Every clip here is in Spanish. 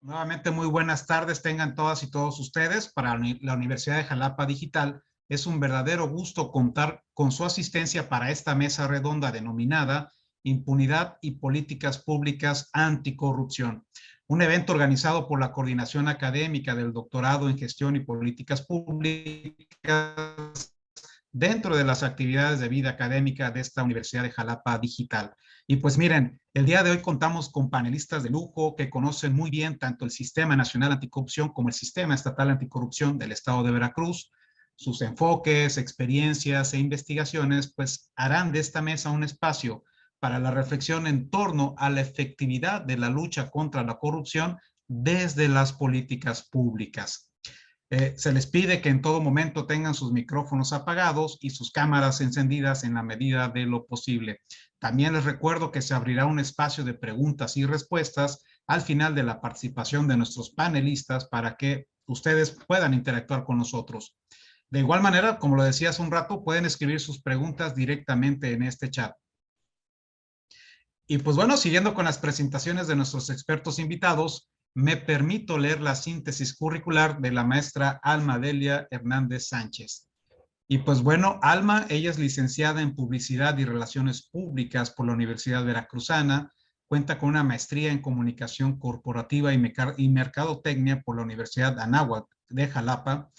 Nuevamente, muy buenas tardes tengan todas y todos ustedes. Para la Universidad de Jalapa Digital es un verdadero gusto contar con su asistencia para esta mesa redonda denominada Impunidad y Políticas Públicas Anticorrupción, un evento organizado por la Coordinación Académica del Doctorado en Gestión y Políticas Públicas dentro de las actividades de vida académica de esta Universidad de Jalapa Digital. Y pues miren, el día de hoy contamos con panelistas de lujo que conocen muy bien tanto el Sistema Nacional Anticorrupción como el Sistema Estatal Anticorrupción del Estado de Veracruz. Sus enfoques, experiencias e investigaciones pues harán de esta mesa un espacio para la reflexión en torno a la efectividad de la lucha contra la corrupción desde las políticas públicas. Se les pide que en todo momento tengan sus micrófonos apagados y sus cámaras encendidas en la medida de lo posible. También les recuerdo que se abrirá un espacio de preguntas y respuestas al final de la participación de nuestros panelistas para que ustedes puedan interactuar con nosotros. De igual manera, como lo decía hace un rato, pueden escribir sus preguntas directamente en este chat. Y pues bueno, siguiendo con las presentaciones de nuestros expertos invitados, me permito leer la síntesis curricular de la maestra Alma Delia Hernández Sánchez. Y pues bueno, Alma, ella es licenciada en Publicidad y Relaciones Públicas por la Universidad Veracruzana, cuenta con una maestría en Comunicación Corporativa y Mercadotecnia por la Universidad Anáhuac de Jalapa.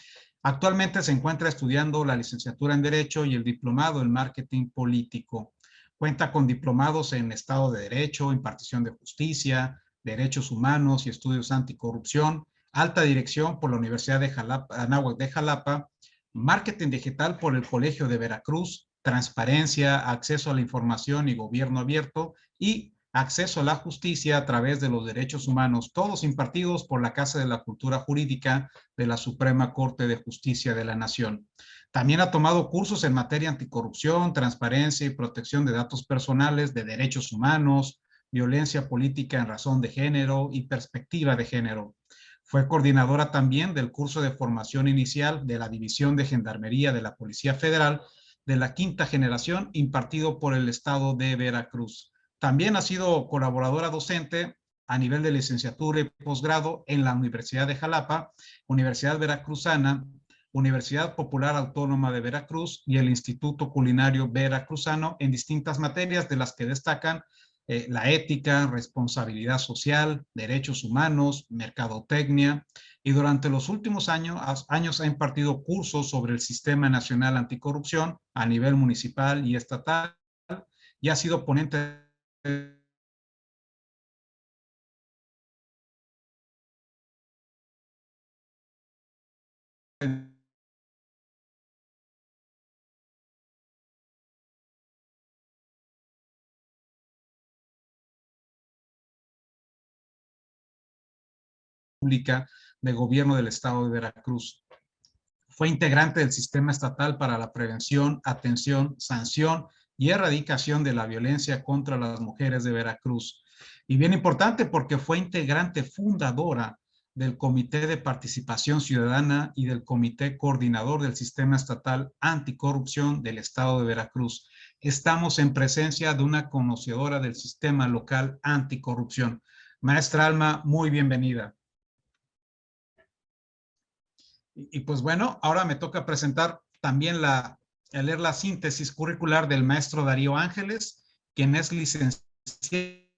Actualmente se encuentra estudiando la licenciatura en Derecho y el diplomado en Marketing Político. Cuenta con diplomados en Estado de Derecho, impartición de justicia, derechos humanos y estudios anticorrupción, alta dirección por la Universidad de Jalapa, Anáhuac de Jalapa, marketing digital por el Colegio de Veracruz, transparencia, acceso a la información y gobierno abierto y acceso a la justicia a través de los derechos humanos, todos impartidos por la Casa de la Cultura Jurídica de la Suprema Corte de Justicia de la Nación. También ha tomado cursos en materia anticorrupción, transparencia y protección de datos personales, de derechos humanos, violencia política en razón de género y perspectiva de género. Fue coordinadora también del curso de formación inicial de la División de Gendarmería de la Policía Federal de la quinta generación impartido por el Estado de Veracruz. También ha sido colaboradora docente a nivel de licenciatura y posgrado en la Universidad de Jalapa, Universidad Veracruzana, Universidad Popular Autónoma de Veracruz y el Instituto Culinario Veracruzano en distintas materias de las que destacan la ética, responsabilidad social, derechos humanos, mercadotecnia, y durante los últimos años ha impartido cursos sobre el Sistema Nacional Anticorrupción a nivel municipal y estatal y ha sido ponente pública de gobierno del estado de Veracruz. Fue integrante del Sistema Estatal para la Prevención, Atención, Sanción y Erradicación de la Violencia contra las Mujeres de Veracruz. Y bien importante porque fue integrante fundadora del Comité de Participación Ciudadana y del Comité Coordinador del Sistema Estatal Anticorrupción del Estado de Veracruz. Estamos en presencia de una conocedora del sistema local anticorrupción. Maestra Alma, muy bienvenida. Pues bueno, ahora me toca presentar también leer la síntesis curricular del maestro Darío Ángeles, quien es licenciado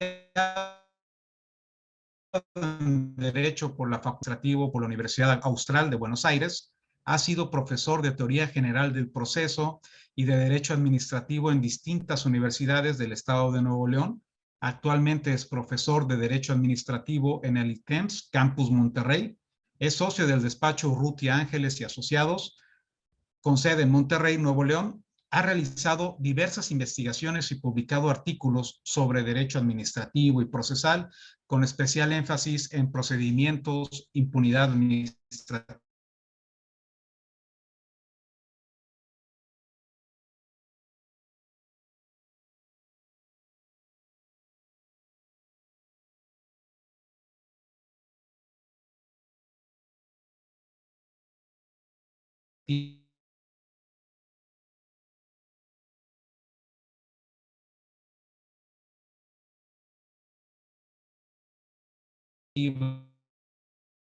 en Derecho por la Facultad por la Universidad Austral de Buenos Aires. Ha sido profesor de Teoría General del Proceso y de Derecho Administrativo en distintas universidades del estado de Nuevo León. Actualmente es profesor de Derecho Administrativo en el ITEMS Campus Monterrey. Es socio del despacho Urrutia Ángeles y Asociados, con sede en Monterrey, Nuevo León. Ha realizado diversas investigaciones y publicado artículos sobre derecho administrativo y procesal, con especial énfasis en procedimientos, impunidad administrativa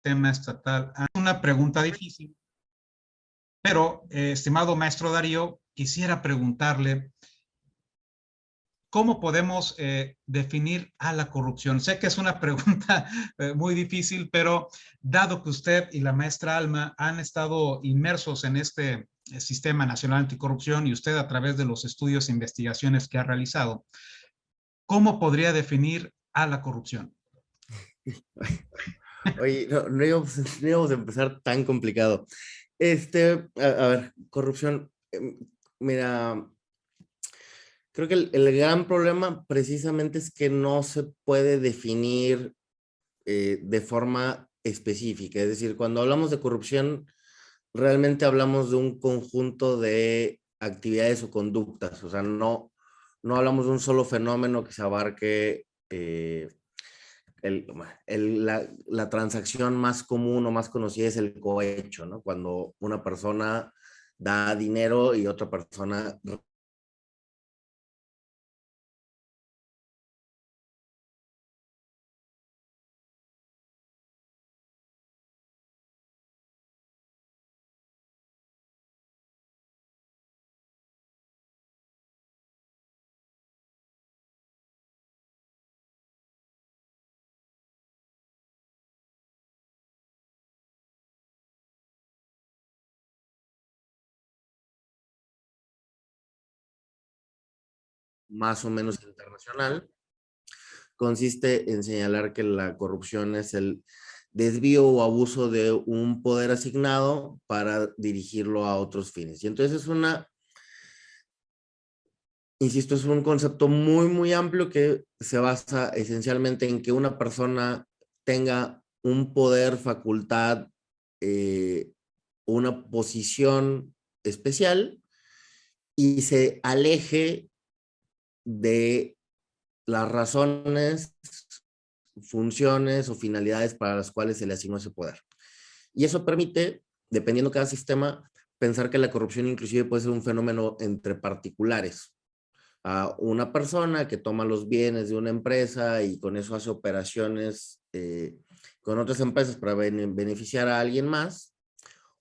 sistema estatal. Es una pregunta difícil, pero, estimado maestro Darío, quisiera preguntarle, ¿cómo podemos definir a la corrupción? Sé que es una pregunta muy difícil, pero dado que usted y la maestra Alma han estado inmersos en este Sistema Nacional Anticorrupción y usted a través de los estudios e investigaciones que ha realizado, ¿cómo podría definir a la corrupción? Oye, no íbamos a empezar tan complicado. A ver, corrupción. Mira, creo que el gran problema precisamente es que no se puede definir de forma específica. Es decir, cuando hablamos de corrupción, realmente hablamos de un conjunto de actividades o conductas. O sea, no hablamos de un solo fenómeno que se abarque la transacción más común o más conocida es el cohecho, ¿no? Cuando una persona da dinero y otra persona más o menos internacional, consiste en señalar que la corrupción es el desvío o abuso de un poder asignado para dirigirlo a otros fines. Y entonces insisto, es un concepto muy amplio que se basa esencialmente en que una persona tenga un poder, facultad, eh, una posición especial y se aleje de las razones, funciones o finalidades para las cuales se le asignó ese poder. Y eso permite, dependiendo de cada sistema, pensar que la corrupción inclusive puede ser un fenómeno entre particulares. A una persona que toma los bienes de una empresa y con eso hace operaciones con otras empresas para beneficiar a alguien más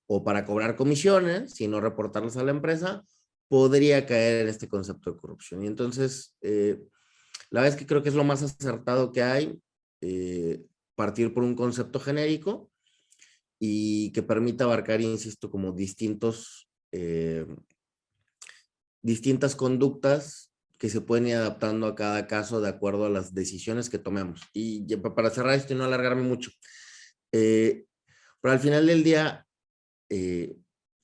o para cobrar comisiones y no reportarlas a la empresa, podría caer en este concepto de corrupción. Y entonces, la verdad es que creo que es lo más acertado que hay, partir por un concepto genérico y que permita abarcar, insisto, como distintas conductas que se pueden ir adaptando a cada caso de acuerdo a las decisiones que tomemos. Y para cerrar esto y no alargarme mucho, pero al final del día,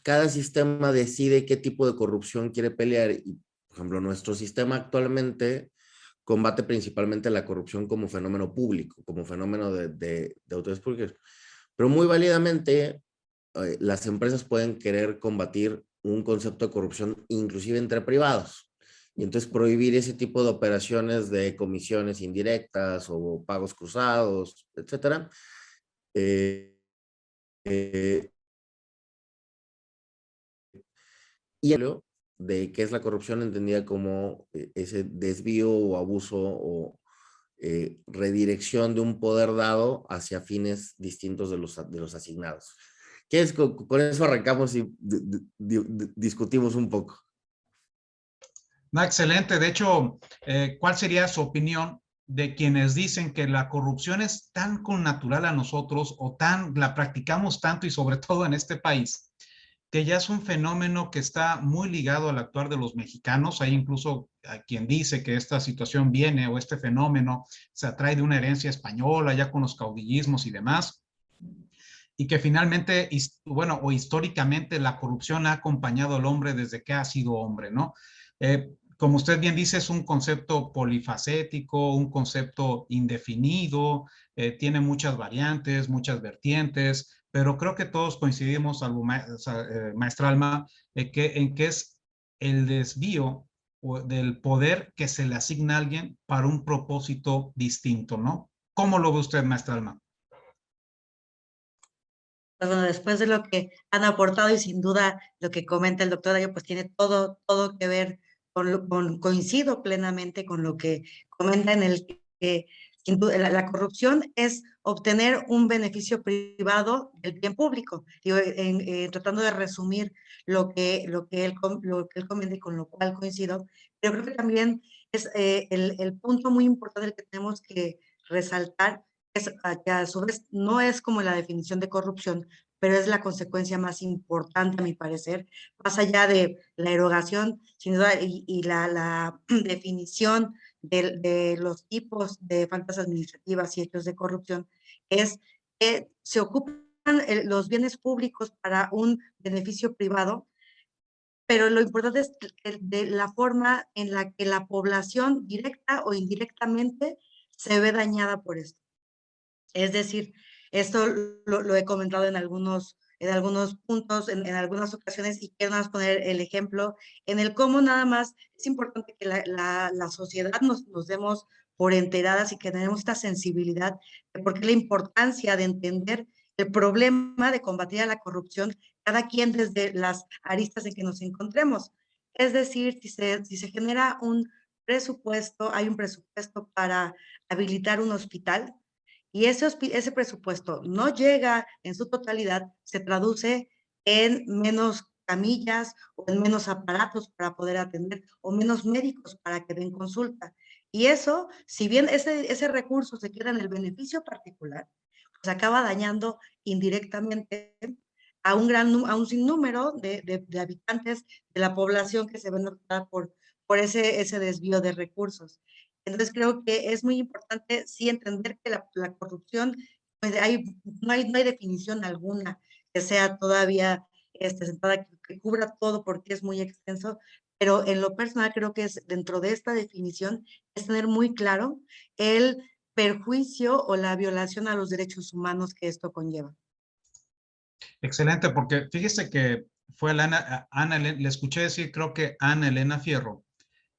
cada sistema decide qué tipo de corrupción quiere pelear. Y, por ejemplo, nuestro sistema actualmente combate principalmente la corrupción como fenómeno público, como fenómeno de autoridades públicas. Pero muy válidamente, las empresas pueden querer combatir un concepto de corrupción inclusive entre privados. Y entonces prohibir ese tipo de operaciones de comisiones indirectas o pagos cruzados, etcétera. Eh, eh, y de qué es la corrupción entendida como ese desvío o abuso o redirección de un poder dado hacia fines distintos de los asignados. ¿Qué es? Con eso arrancamos y discutimos un poco. No, excelente. De hecho, ¿cuál sería su opinión de quienes dicen que la corrupción es tan connatural a nosotros o la practicamos tanto y sobre todo en este país, que ya es un fenómeno que está muy ligado al actuar de los mexicanos? Hay incluso a quien dice que esta situación viene o este fenómeno se atrae de una herencia española, ya con los caudillismos y demás, y que finalmente, bueno, o históricamente la corrupción ha acompañado al hombre desde que ha sido hombre, ¿no? Como usted bien dice, es un concepto polifacético, un concepto indefinido, tiene muchas variantes, muchas vertientes, pero creo que todos coincidimos, maestra Alma, en que es el desvío del poder que se le asigna a alguien para un propósito distinto, ¿no? ¿Cómo lo ve usted, maestra Alma? Pues bueno, después de lo que han aportado y sin duda lo que comenta el doctor Dayo, pues tiene todo que ver coincido plenamente con lo que comenta en el que la corrupción es obtener un beneficio privado del bien público. Digo, tratando de resumir lo que él comenta y con lo cual coincido, pero creo que también es el punto muy importante que tenemos que resaltar, es que a su vez no es como la definición de corrupción, pero es la consecuencia más importante, a mi parecer, más allá de la erogación, sin duda, y la definición de los tipos de faltas administrativas y hechos de corrupción, es que se ocupan los bienes públicos para un beneficio privado, pero lo importante es de la forma en la que la población, directa o indirectamente, se ve dañada por esto. Es decir, esto lo he comentado en algunos puntos, en algunas ocasiones, y quiero más poner el ejemplo en el cómo nada más es importante que la sociedad nos demos por enteradas y que tenemos esta sensibilidad de por qué la importancia de entender el problema de combatir a la corrupción, cada quien desde las aristas en que nos encontremos. Es decir, si se genera un presupuesto, hay un presupuesto para habilitar un hospital, y ese presupuesto no llega en su totalidad, se traduce en menos camillas o en menos aparatos para poder atender o menos médicos para que den consulta. Y eso, si bien ese recurso se queda en el beneficio particular, pues acaba dañando indirectamente a un sinnúmero de habitantes de la población que se ven afectadas por ese desvío de recursos. Entonces creo que es muy importante sí entender que la corrupción, pues no hay definición alguna que sea todavía sentada, que cubra todo porque es muy extenso, pero en lo personal creo que es dentro de esta definición es tener muy claro el perjuicio o la violación a los derechos humanos que esto conlleva. Excelente, porque fíjese que fue le escuché decir, creo que Ana Elena Fierro,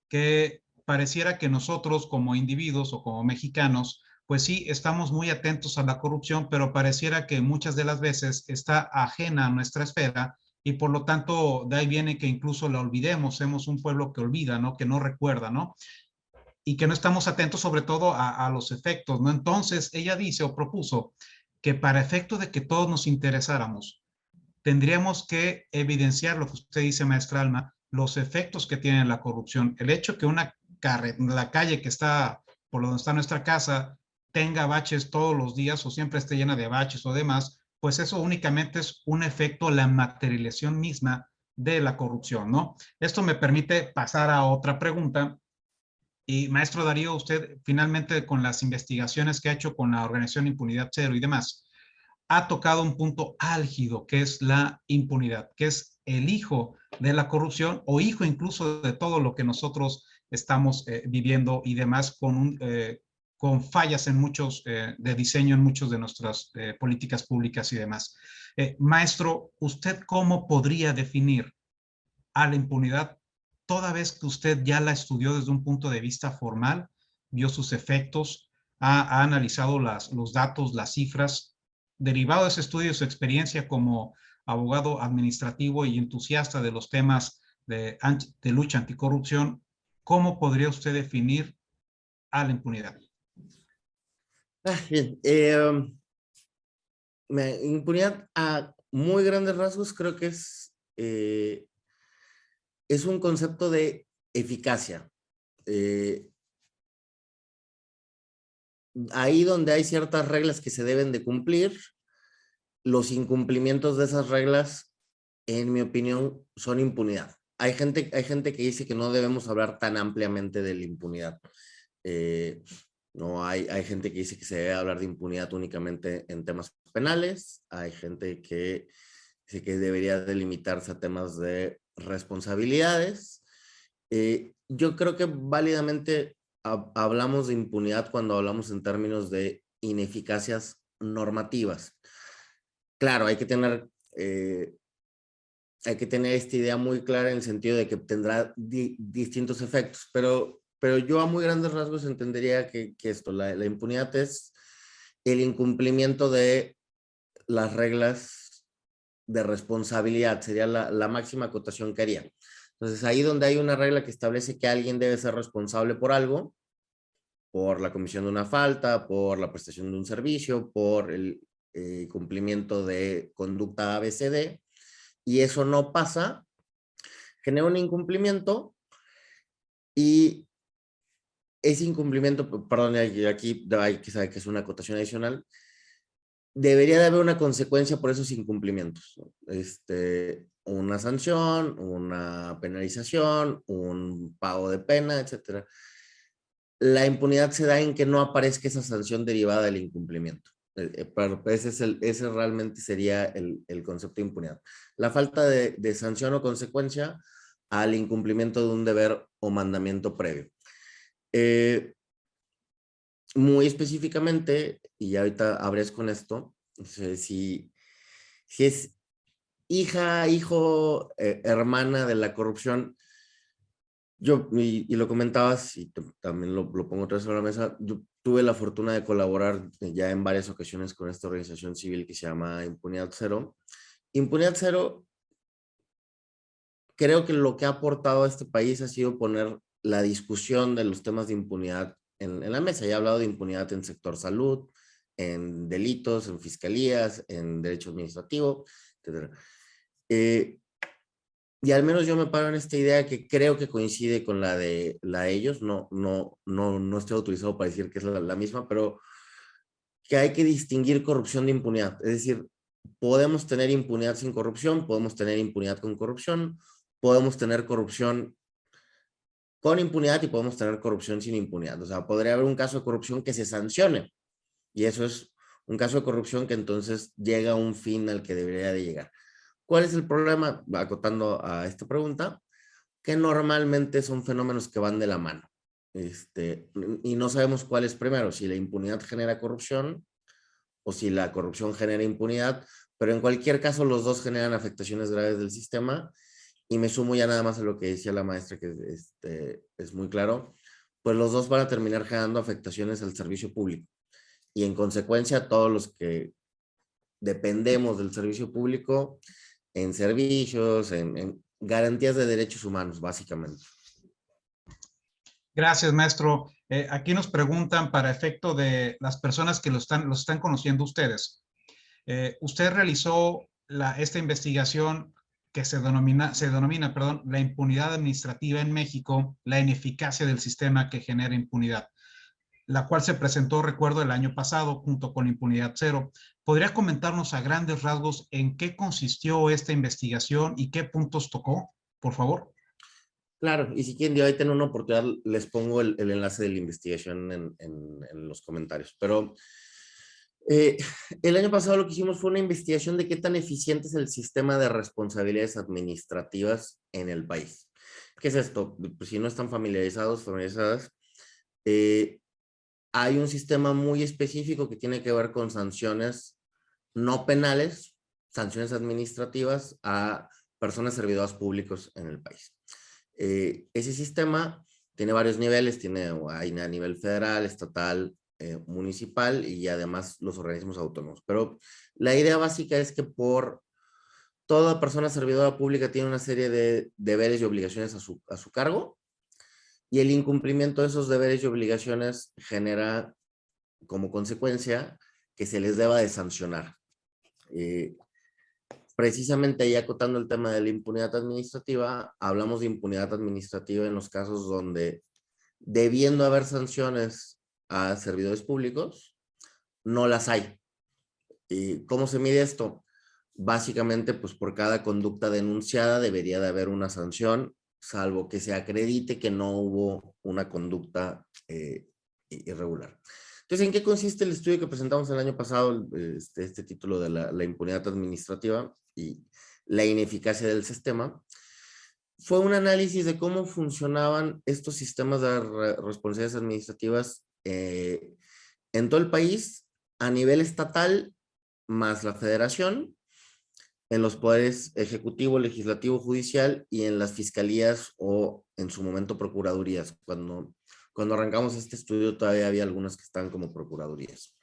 que pareciera que nosotros como individuos o como mexicanos, pues sí, estamos muy atentos a la corrupción, pero pareciera que muchas de las veces está ajena a nuestra esfera y por lo tanto de ahí viene que incluso la olvidemos, somos un pueblo que olvida, ¿no? Que no recuerda, ¿no? Y que no estamos atentos sobre todo a los efectos, ¿no? Entonces ella dice o propuso que para efecto de que todos nos interesáramos, tendríamos que evidenciar lo que usted dice, maestra Alma, los efectos que tiene la corrupción. El hecho que la calle que está por donde está nuestra casa tenga baches todos los días o siempre esté llena de baches o demás, pues eso únicamente es un efecto, la materialización misma de la corrupción, ¿no? Esto me permite pasar a otra pregunta. Y maestro Darío, usted finalmente con las investigaciones que ha hecho con la organización Impunidad Cero y demás, ha tocado un punto álgido, que es la impunidad, que es el hijo de la corrupción o hijo incluso de todo lo que nosotros estamos viviendo y demás con fallas en muchos de diseño en muchas de nuestras políticas públicas y demás. Maestro, ¿usted cómo podría definir a la impunidad toda vez que usted ya la estudió desde un punto de vista formal, vio sus efectos, ha analizado los datos, las cifras, derivado de ese estudio y su experiencia como abogado administrativo y entusiasta de los temas de lucha anticorrupción, ¿cómo podría usted definir a la impunidad? Bien, impunidad a muy grandes rasgos creo que es un concepto de eficacia. Ahí donde hay ciertas reglas que se deben de cumplir, los incumplimientos de esas reglas, en mi opinión, son impunidad. Hay gente que dice que no debemos hablar tan ampliamente de la impunidad. No, hay gente que dice que se debe hablar de impunidad únicamente en temas penales. Hay gente que dice que debería delimitarse a temas de responsabilidades. Yo creo que válidamente hablamos de impunidad cuando hablamos en términos de ineficacias normativas. Claro, hay que tener esta idea muy clara en el sentido de que tendrá distintos efectos, pero yo a muy grandes rasgos entendería que la impunidad es el incumplimiento de las reglas de responsabilidad, sería la máxima acotación que haría. Entonces, ahí donde hay una regla que establece que alguien debe ser responsable por algo, por la comisión de una falta, por la prestación de un servicio, por el cumplimiento de conducta ABCD, y eso no pasa, genera un incumplimiento, y ese incumplimiento, perdón, aquí hay que saber que es una acotación adicional, debería de haber una consecuencia por esos incumplimientos, ¿no? Una sanción, una penalización, un pago de pena, etcétera. La impunidad se da en que no aparezca esa sanción derivada del incumplimiento. Pero ese realmente sería el concepto de impunidad. La falta de sanción o consecuencia al incumplimiento de un deber o mandamiento previo. Muy específicamente, y ahorita abres con esto, si es hija, hijo, hermana de la corrupción, yo, y lo comentabas, y también lo pongo otra vez sobre la mesa, yo tuve la fortuna de colaborar ya en varias ocasiones con esta organización civil que se llama Impunidad Cero. Impunidad Cero, creo que lo que ha aportado a este país ha sido poner la discusión de los temas de impunidad en la mesa. Ya he hablado de impunidad en sector salud, en delitos, en fiscalías, en derecho administrativo, etc. Y al menos yo me paro en esta idea que creo que coincide con la de ellos. No estoy autorizado para decir que es la misma, pero que hay que distinguir corrupción de impunidad. Es decir, podemos tener impunidad sin corrupción, podemos tener impunidad con corrupción, podemos tener corrupción con impunidad y podemos tener corrupción sin impunidad. O sea, podría haber un caso de corrupción que se sancione, y eso es un caso de corrupción que entonces llega a un fin al que debería de llegar. ¿Cuál es el problema? Acotando a esta pregunta, que normalmente son fenómenos que van de la mano. Y no sabemos cuál es primero, si la impunidad genera corrupción o si la corrupción genera impunidad, pero en cualquier caso los dos generan afectaciones graves del sistema. Y me sumo ya nada más a lo que decía la maestra, que es muy claro, pues los dos van a terminar generando afectaciones al servicio público. Y en consecuencia, todos los que dependemos del servicio público, en servicios, en garantías de derechos humanos, básicamente. Gracias, maestro. Aquí nos preguntan para efecto de las personas que los están conociendo ustedes. Usted realizó esta investigación que se denomina, perdón, la impunidad administrativa en México, la ineficacia del sistema que genera impunidad, la cual se presentó, recuerdo, el año pasado junto con Impunidad Cero. ¿Podría comentarnos a grandes rasgos en qué consistió esta investigación y qué puntos tocó, por favor? Claro, y si quieren, yo ahí tengo una oportunidad, les pongo el enlace de la investigación en los comentarios. Pero el año pasado lo que hicimos fue una investigación de qué tan eficiente es el sistema de responsabilidades administrativas en el país. ¿Qué es esto? Pues si no están familiarizadas, hay un sistema muy específico que tiene que ver con sanciones no penales, sanciones administrativas a personas servidoras públicos en el país. Ese sistema tiene varios niveles, hay a nivel federal, estatal, municipal y además los organismos autónomos. Pero la idea básica es que por toda persona servidora pública tiene una serie de deberes y obligaciones a su cargo, y el incumplimiento de esos deberes y obligaciones genera como consecuencia que se les deba de sancionar. Precisamente ahí acotando el tema de la impunidad administrativa, hablamos de impunidad administrativa en los casos donde, debiendo haber sanciones a servidores públicos, no las hay. ¿Y cómo se mide esto? Básicamente, pues por cada conducta denunciada debería de haber una sanción, salvo que se acredite que no hubo una conducta irregular. Entonces, ¿en qué consiste el estudio que presentamos el año pasado, este título de la impunidad administrativa y la ineficacia del sistema? Fue un análisis de cómo funcionaban estos sistemas de responsabilidades administrativas en todo el país, a nivel estatal, más la federación, en los poderes ejecutivo, legislativo, judicial y en las fiscalías o en su momento procuradurías. Cuando arrancamos este estudio todavía había algunas que estaban como procuradurías.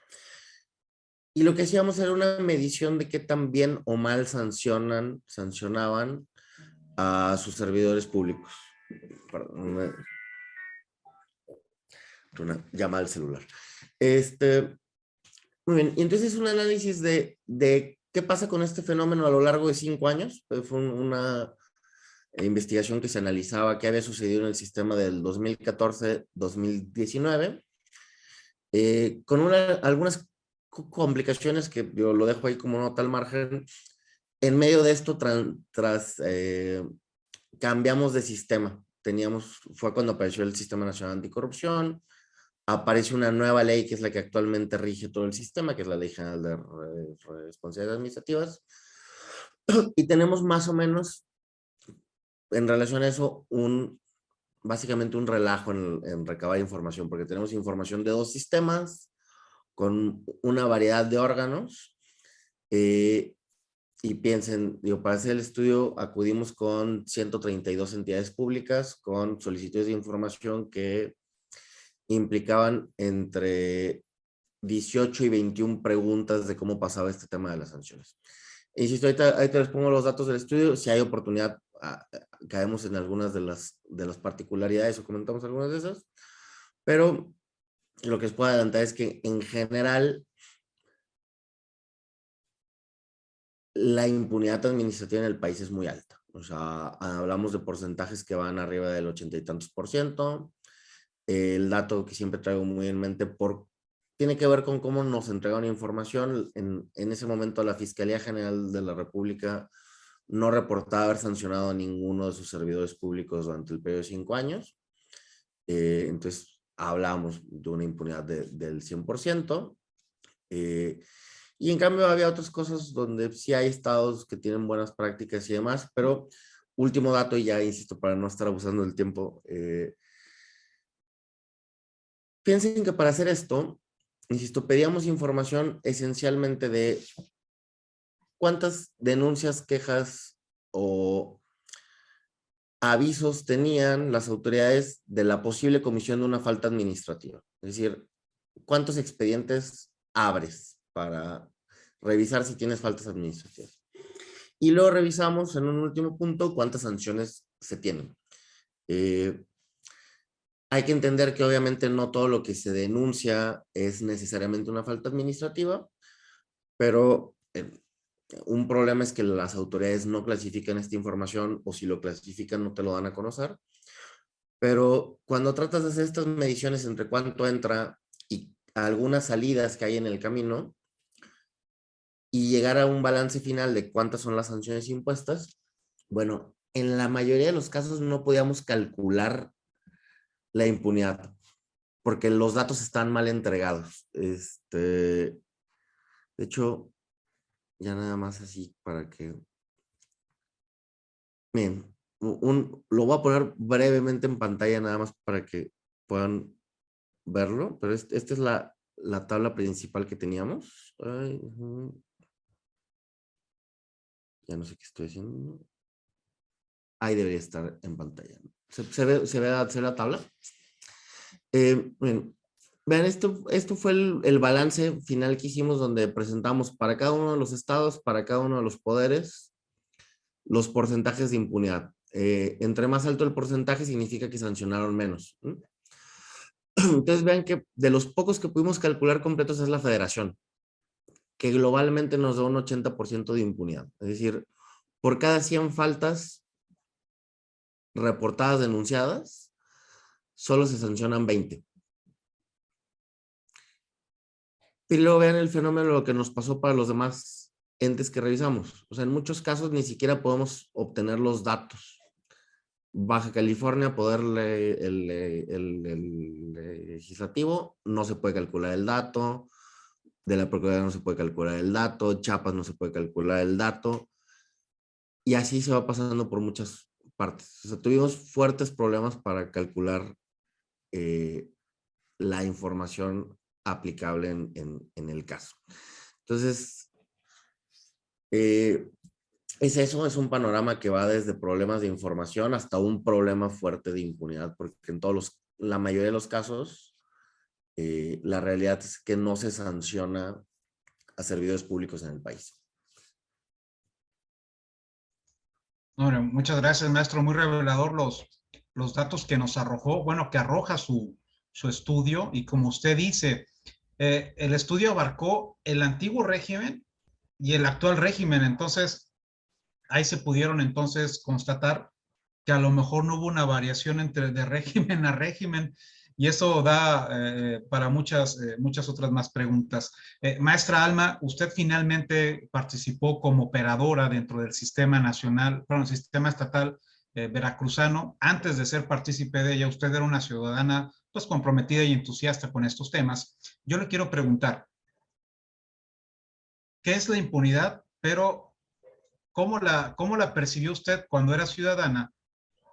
Y lo que hacíamos era una medición de qué tan bien o mal sancionaban a sus servidores públicos. una llamada al celular. Muy bien, y entonces un análisis de qué pasa con este fenómeno a lo largo de 5 años. Fue una investigación que se analizaba qué había sucedido en el sistema del 2014-2019, con algunas complicaciones que yo lo dejo ahí como nota al margen. En medio de esto, cambiamos de sistema. Fue cuando apareció el Sistema Nacional Anticorrupción, aparece una nueva ley que es la que actualmente rige todo el sistema, que es la Ley General de Responsabilidades Administrativas, y tenemos más o menos, en relación a eso, básicamente un relajo en recabar información, porque tenemos información de 2 sistemas, con una variedad de órganos, y piensen, digo, para hacer el estudio acudimos con 132 entidades públicas con solicitudes de información que implicaban entre 18 y 21 preguntas de cómo pasaba este tema de las sanciones. Insisto, ahorita les pongo los datos del estudio. Si hay oportunidad, caemos en algunas de las particularidades o comentamos algunas de esas. Pero lo que les puedo adelantar es que en general la impunidad administrativa en el país es muy alta. O sea, hablamos de porcentajes que van arriba del 80 y tantos %. El dato que siempre traigo muy en mente tiene que ver con cómo nos entregan información. En ese momento la Fiscalía General de la República no reportaba haber sancionado a ninguno de sus servidores públicos durante el periodo de 5 años. Entonces hablábamos de una impunidad del 100%. Y en cambio había otras cosas donde sí hay estados que tienen buenas prácticas y demás, pero último dato, y ya insisto, para no estar abusando del tiempo, piensen que para hacer esto, insisto, pedíamos información esencialmente de cuántas denuncias, quejas o avisos tenían las autoridades de la posible comisión de una falta administrativa. Es decir, cuántos expedientes abres para revisar si tienes faltas administrativas. Y luego revisamos en un último punto cuántas sanciones se tienen. Hay que entender que obviamente no todo lo que se denuncia es necesariamente una falta administrativa, pero un problema es que las autoridades no clasifican esta información, o si lo clasifican no te lo dan a conocer. Pero cuando tratas de hacer estas mediciones entre cuánto entra y algunas salidas que hay en el camino, y llegar a un balance final de cuántas son las sanciones impuestas, bueno, en la mayoría de los casos no podíamos calcular la impunidad, porque los datos están mal entregados. De hecho, ya nada más así para que... Bien, lo voy a poner brevemente en pantalla nada más para que puedan verlo, pero esta es la tabla principal que teníamos. Ay, ya no sé qué estoy haciendo. Ahí debería estar en pantalla. ¿Se ve la tabla? Bueno, vean, esto fue el balance final que hicimos, donde presentamos para cada uno de los estados, para cada uno de los poderes, los porcentajes de impunidad. Entre más alto el porcentaje significa que sancionaron menos. Entonces vean que de los pocos que pudimos calcular completos es la federación, que globalmente nos da un 80% de impunidad. Es decir, por cada 100 faltas reportadas, denunciadas, solo se sancionan 20. Y luego vean el fenómeno, lo que nos pasó para los demás entes que revisamos. O sea, en muchos casos ni siquiera podemos obtener los datos. Baja California, poder el legislativo, no se puede calcular el dato. De la Procuraduría no se puede calcular el dato. Chiapas no se puede calcular el dato. Y así se va pasando por muchas partes. O sea, tuvimos fuertes problemas para calcular la información aplicable en el caso. Entonces, es eso, es un panorama que va desde problemas de información hasta un problema fuerte de impunidad, porque en la mayoría de los casos, la realidad es que no se sanciona a servidores públicos en el país. Bueno, muchas gracias, maestro. Muy revelador los datos que nos arrojó, bueno, que arroja su su estudio y como usted dice, el estudio abarcó el antiguo régimen y el actual régimen. Entonces, ahí se pudieron entonces constatar que a lo mejor no hubo una variación entre de régimen a régimen y eso da para muchas otras más preguntas. Maestra Alma, usted finalmente participó como operadora dentro del sistema nacional, perdón, sistema estatal veracruzano. Antes de ser partícipe de ella, usted era una ciudadana pues comprometida y entusiasta con estos temas. Yo le quiero preguntar, ¿qué es la impunidad? Pero cómo la percibió usted cuando era ciudadana?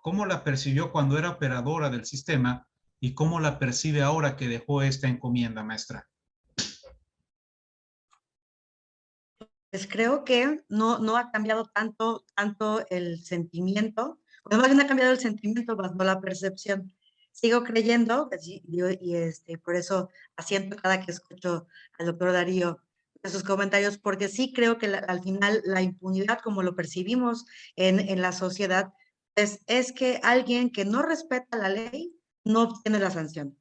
¿Cómo la percibió cuando era operadora del sistema? ¿Y cómo la percibe ahora que dejó esta encomienda, maestra? Pues creo que no ha cambiado tanto el sentimiento, o más bien ha cambiado el sentimiento, más no la percepción. Sigo creyendo, por eso asiento cada que escucho al doctor Darío en sus comentarios, porque sí creo que al final la impunidad, como lo percibimos en la sociedad, pues es que alguien que no respeta la ley no obtiene la sanción.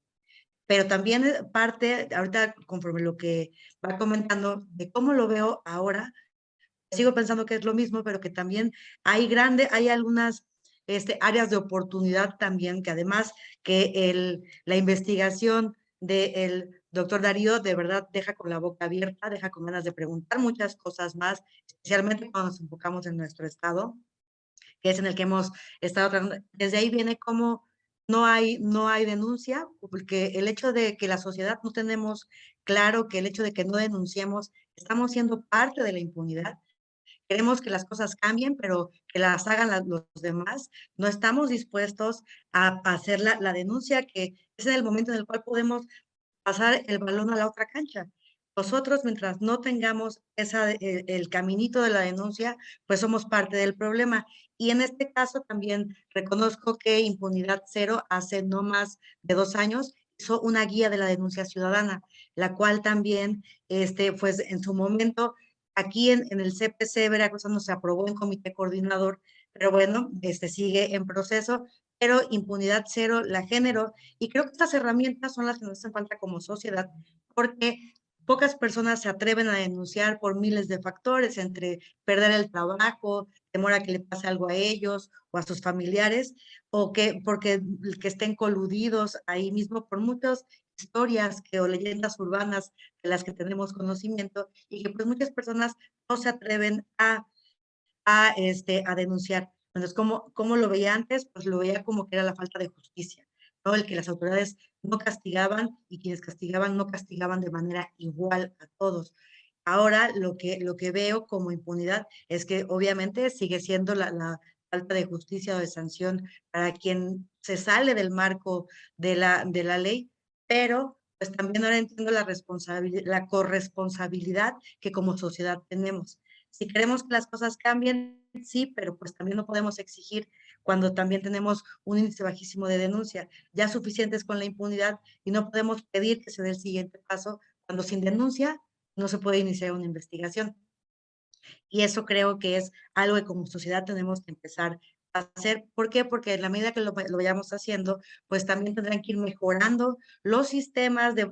Pero también parte, ahorita conforme lo que va comentando, de cómo lo veo ahora, sigo pensando que es lo mismo, pero que también hay algunas áreas de oportunidad también, que además que la investigación del doctor Darío de verdad deja con la boca abierta, deja con ganas de preguntar muchas cosas más, especialmente cuando nos enfocamos en nuestro estado, que es en el que hemos estado tratando. Desde ahí viene como no hay denuncia, porque el hecho de que la sociedad no tenemos claro que el hecho de que no denunciemos, estamos siendo parte de la impunidad. Queremos que las cosas cambien, pero que las hagan los demás. No estamos dispuestos a hacer la denuncia, que es en el momento en el cual podemos pasar el balón a la otra cancha. Nosotros, mientras no tengamos el caminito de la denuncia, pues somos parte del problema. Y en este caso también reconozco que Impunidad Cero hace no más de 2 años hizo una guía de la denuncia ciudadana, la cual también, pues en su momento, aquí en el CPC Veracruzano se aprobó en comité coordinador, pero bueno, sigue en proceso, pero Impunidad Cero la generó y creo que estas herramientas son las que nos hacen falta como sociedad, porque pocas personas se atreven a denunciar por miles de factores, entre perder el trabajo, temor a que le pase algo a ellos o a sus familiares, o porque estén coludidos ahí mismo por muchas historias o leyendas urbanas de las que tenemos conocimiento y que pues muchas personas no se atreven a denunciar. Entonces, ¿cómo lo veía antes? Pues lo veía como que era la falta de justicia, ¿no? El que las autoridades no castigaban y quienes castigaban no castigaban de manera igual a todos. Ahora lo que veo como impunidad es que obviamente sigue siendo la falta de justicia o de sanción para quien se sale del marco de la ley, pero pues también ahora entiendo la corresponsabilidad que como sociedad tenemos. Si queremos que las cosas cambien, sí, pero pues también no podemos exigir cuando también tenemos un índice bajísimo de denuncia, ya suficientes con la impunidad, y no podemos pedir que se dé el siguiente paso cuando sin denuncia no se puede iniciar una investigación. Y eso creo que es algo que como sociedad tenemos que empezar a hacer. ¿Por qué? Porque en la medida que lo vayamos haciendo, pues también tendrán que ir mejorando los sistemas de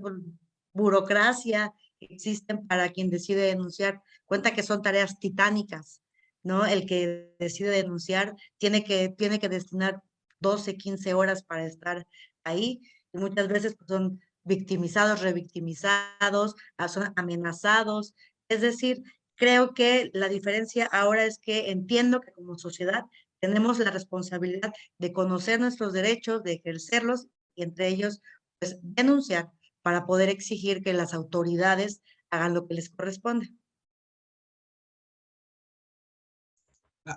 burocracia que existen para quien decide denunciar. Cuenta que son tareas titánicas, ¿no? El que decide denunciar tiene que destinar 12, 15 horas para estar ahí, y muchas veces pues, son victimizados, revictimizados, son amenazados. Es decir, creo que la diferencia ahora es que entiendo que como sociedad tenemos la responsabilidad de conocer nuestros derechos, de ejercerlos y entre ellos, pues, denunciar para poder exigir que las autoridades hagan lo que les corresponde.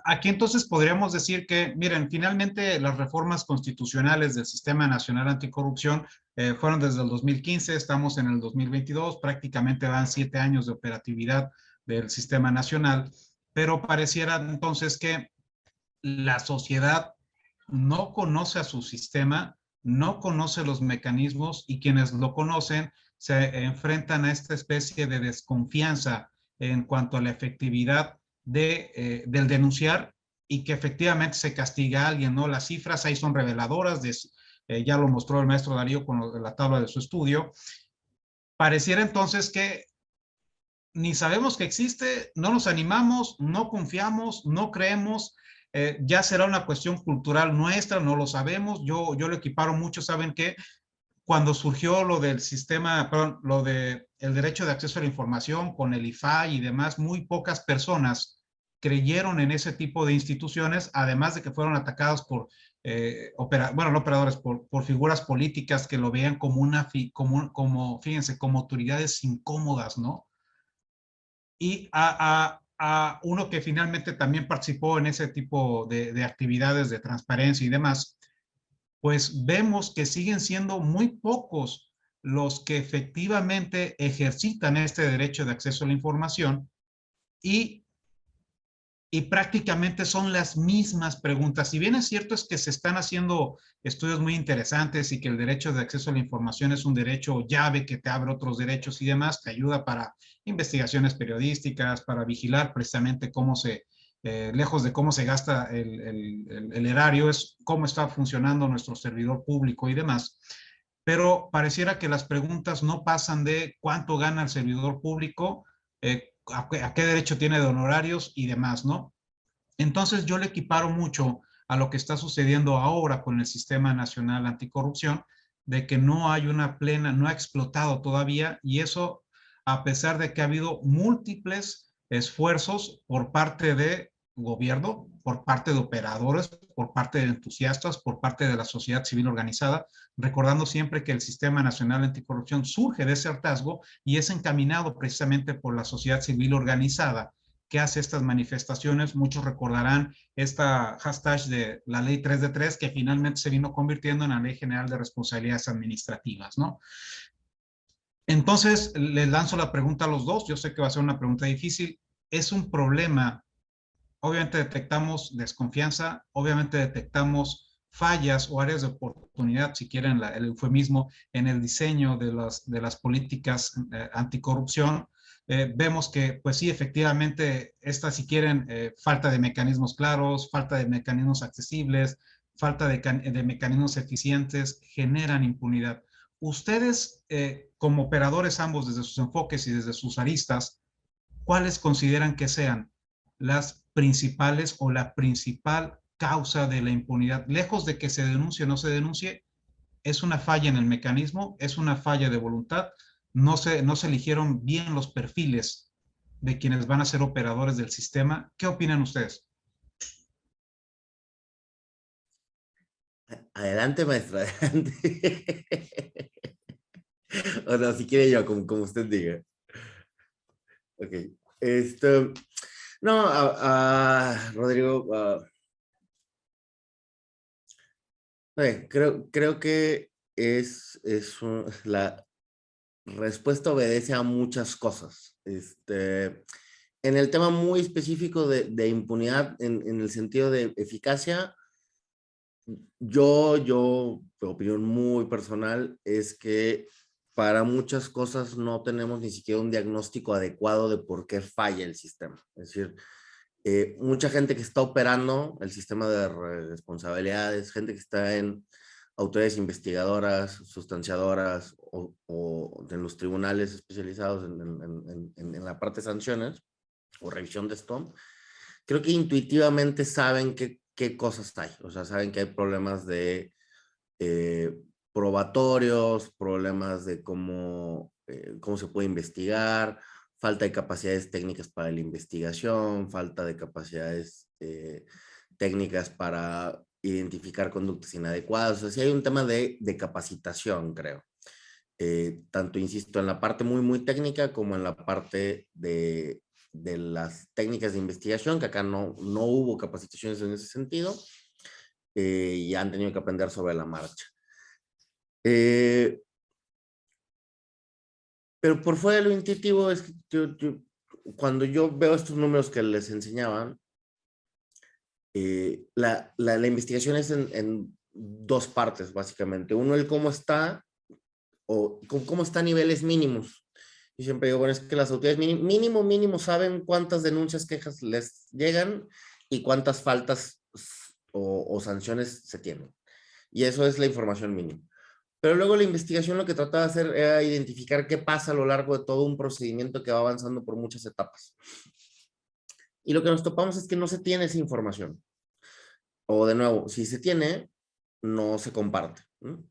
Aquí entonces podríamos decir que, miren, finalmente las reformas constitucionales del Sistema Nacional Anticorrupción fueron desde el 2015, estamos en el 2022, prácticamente van 7 años de operatividad del Sistema Nacional, pero pareciera entonces que la sociedad no conoce a su sistema, no conoce los mecanismos y quienes lo conocen se enfrentan a esta especie de desconfianza en cuanto a la efectividad del denunciar y que efectivamente se castiga a alguien, ¿no? Las cifras ahí son reveladoras ya lo mostró el maestro Darío con la tabla de su estudio. Pareciera entonces que ni sabemos que existe, no nos animamos, no confiamos, no creemos, ya será una cuestión cultural nuestra, no lo sabemos. Yo lo equiparo mucho, ¿saben qué? Cuando surgió lo del sistema, perdón, lo de el derecho de acceso a la información con el IFAI y demás, muy pocas personas creyeron en ese tipo de instituciones, además de que fueron atacadas por, bueno, no operadores, por figuras políticas que lo veían como fíjense, como autoridades incómodas, ¿no? Y a uno que finalmente también participó en ese tipo de actividades de transparencia y demás, pues vemos que siguen siendo muy pocos los que efectivamente ejercitan este derecho de acceso a la información y, y prácticamente son las mismas preguntas. Si bien es cierto es que se están haciendo estudios muy interesantes y que el derecho de acceso a la información es un derecho llave que te abre otros derechos y demás, te ayuda para investigaciones periodísticas, para vigilar precisamente cómo lejos de cómo se gasta el erario, es cómo está funcionando nuestro servidor público y demás. Pero pareciera que las preguntas no pasan de cuánto gana el servidor público, a qué derecho tiene de honorarios y demás, ¿no? Entonces yo le equiparo mucho a lo que está sucediendo ahora con el Sistema Nacional Anticorrupción, de que no hay una plena, no ha explotado todavía, y eso a pesar de que ha habido múltiples esfuerzos por parte de gobierno, por parte de operadores, por parte de entusiastas, por parte de la sociedad civil organizada, recordando siempre que el Sistema Nacional Anticorrupción surge de ese hartazgo y es encaminado precisamente por la sociedad civil organizada que hace estas manifestaciones. Muchos recordarán esta hashtag de la ley 3 de 3 que finalmente se vino convirtiendo en la Ley General de Responsabilidades Administrativas, ¿no? Entonces, les lanzo la pregunta a los dos. Yo sé que va a ser una pregunta difícil. Es un problema. Obviamente detectamos desconfianza, obviamente detectamos fallas o áreas de oportunidad, si quieren el eufemismo, en el diseño de las políticas anticorrupción. Vemos que, pues sí, efectivamente, esta, si quieren, falta de mecanismos claros, falta de mecanismos accesibles, falta de mecanismos eficientes, generan impunidad. Ustedes, como operadores ambos desde sus enfoques y desde sus aristas, ¿cuáles consideran que sean las principales o la principal causa de la impunidad? Lejos de que se denuncie o no se denuncie, es una falla en el mecanismo, es una falla de voluntad, no se eligieron bien los perfiles de quienes van a ser operadores del sistema. ¿Qué opinan ustedes? Adelante, maestra, adelante. O sea, si quiere yo, como usted diga. Ok. Esto, no, Rodrigo, creo que la respuesta obedece a muchas cosas. En el tema muy específico de impunidad, en el sentido de eficacia, opinión muy personal, es que para muchas cosas no tenemos ni siquiera un diagnóstico adecuado de por qué falla el sistema. Es decir, mucha gente que está operando el sistema de responsabilidades, gente que está en autoridades investigadoras, sustanciadoras o en los tribunales especializados en la parte de sanciones o revisión de esto, creo que intuitivamente saben qué cosas hay. O sea, saben que hay problemas de probatorios, problemas de cómo se puede investigar, falta de capacidades técnicas para la investigación, falta de capacidades técnicas para identificar conductas inadecuadas. O sea, sí hay un tema de capacitación, creo. Tanto, insisto, en la parte muy, muy técnica como en la parte de las técnicas de investigación, que acá no hubo capacitaciones en ese sentido, y han tenido que aprender sobre la marcha. Pero por fuera de lo intuitivo, es que cuando yo veo estos números que les enseñaban, la investigación es en dos partes, básicamente. Uno, el cómo está, o cómo está a niveles mínimos. Y siempre digo, bueno, es que las autoridades mínimo saben cuántas denuncias, quejas les llegan y cuántas faltas o sanciones se tienen. Y eso es la información mínima. Pero luego la investigación lo que trataba de hacer era identificar qué pasa a lo largo de todo un procedimiento que va avanzando por muchas etapas. Y lo que nos topamos es que no se tiene esa información. O de nuevo, si se tiene, no se comparte, ¿no?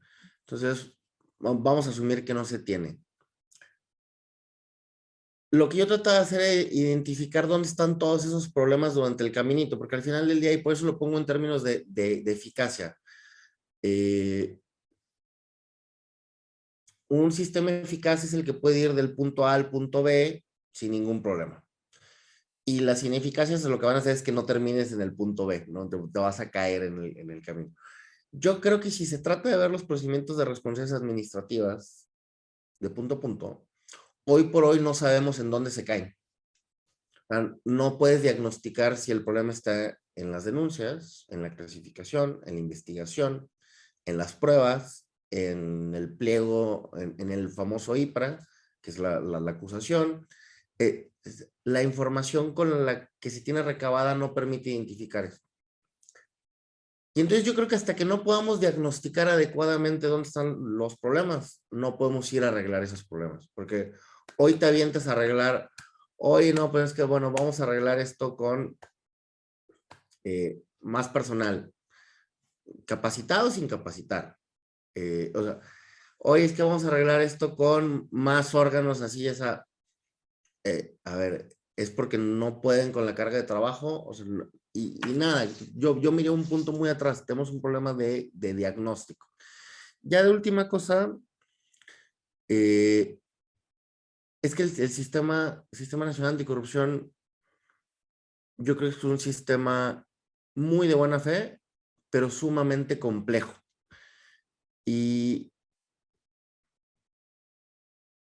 Entonces, vamos a asumir que no se tiene. Lo que yo trataba de hacer es identificar dónde están todos esos problemas durante el caminito, porque al final del día, y por eso lo pongo en términos de eficacia, un sistema eficaz es el que puede ir del punto A al punto B sin ningún problema. Y las ineficacias lo que van a hacer es que no termines en el punto B, ¿no? Te vas a caer en el camino. Yo creo que si se trata de ver los procedimientos de responsabilidades administrativas de punto a punto, hoy por hoy no sabemos en dónde se caen. No puedes diagnosticar si el problema está en las denuncias, en la clasificación, en la investigación, en las pruebas, en el pliego, en el famoso IPRA, que es la acusación. La información con la que se tiene recabada no permite identificar eso. Y entonces yo creo que hasta que no podamos diagnosticar adecuadamente dónde están los problemas, no podemos ir a arreglar esos problemas. Porque hoy te avientas a arreglar, hoy no, pues es que bueno, vamos a arreglar esto con más personal, capacitado o sin capacitar. O sea, hoy es que vamos a arreglar esto con más órganos, así esa. A ver, es porque no pueden con la carga de trabajo, o sea, y nada, yo miré un punto muy atrás, tenemos un problema de diagnóstico. Ya de última cosa, es que el sistema nacional anticorrupción, yo creo que es un sistema muy de buena fe, pero sumamente complejo. Y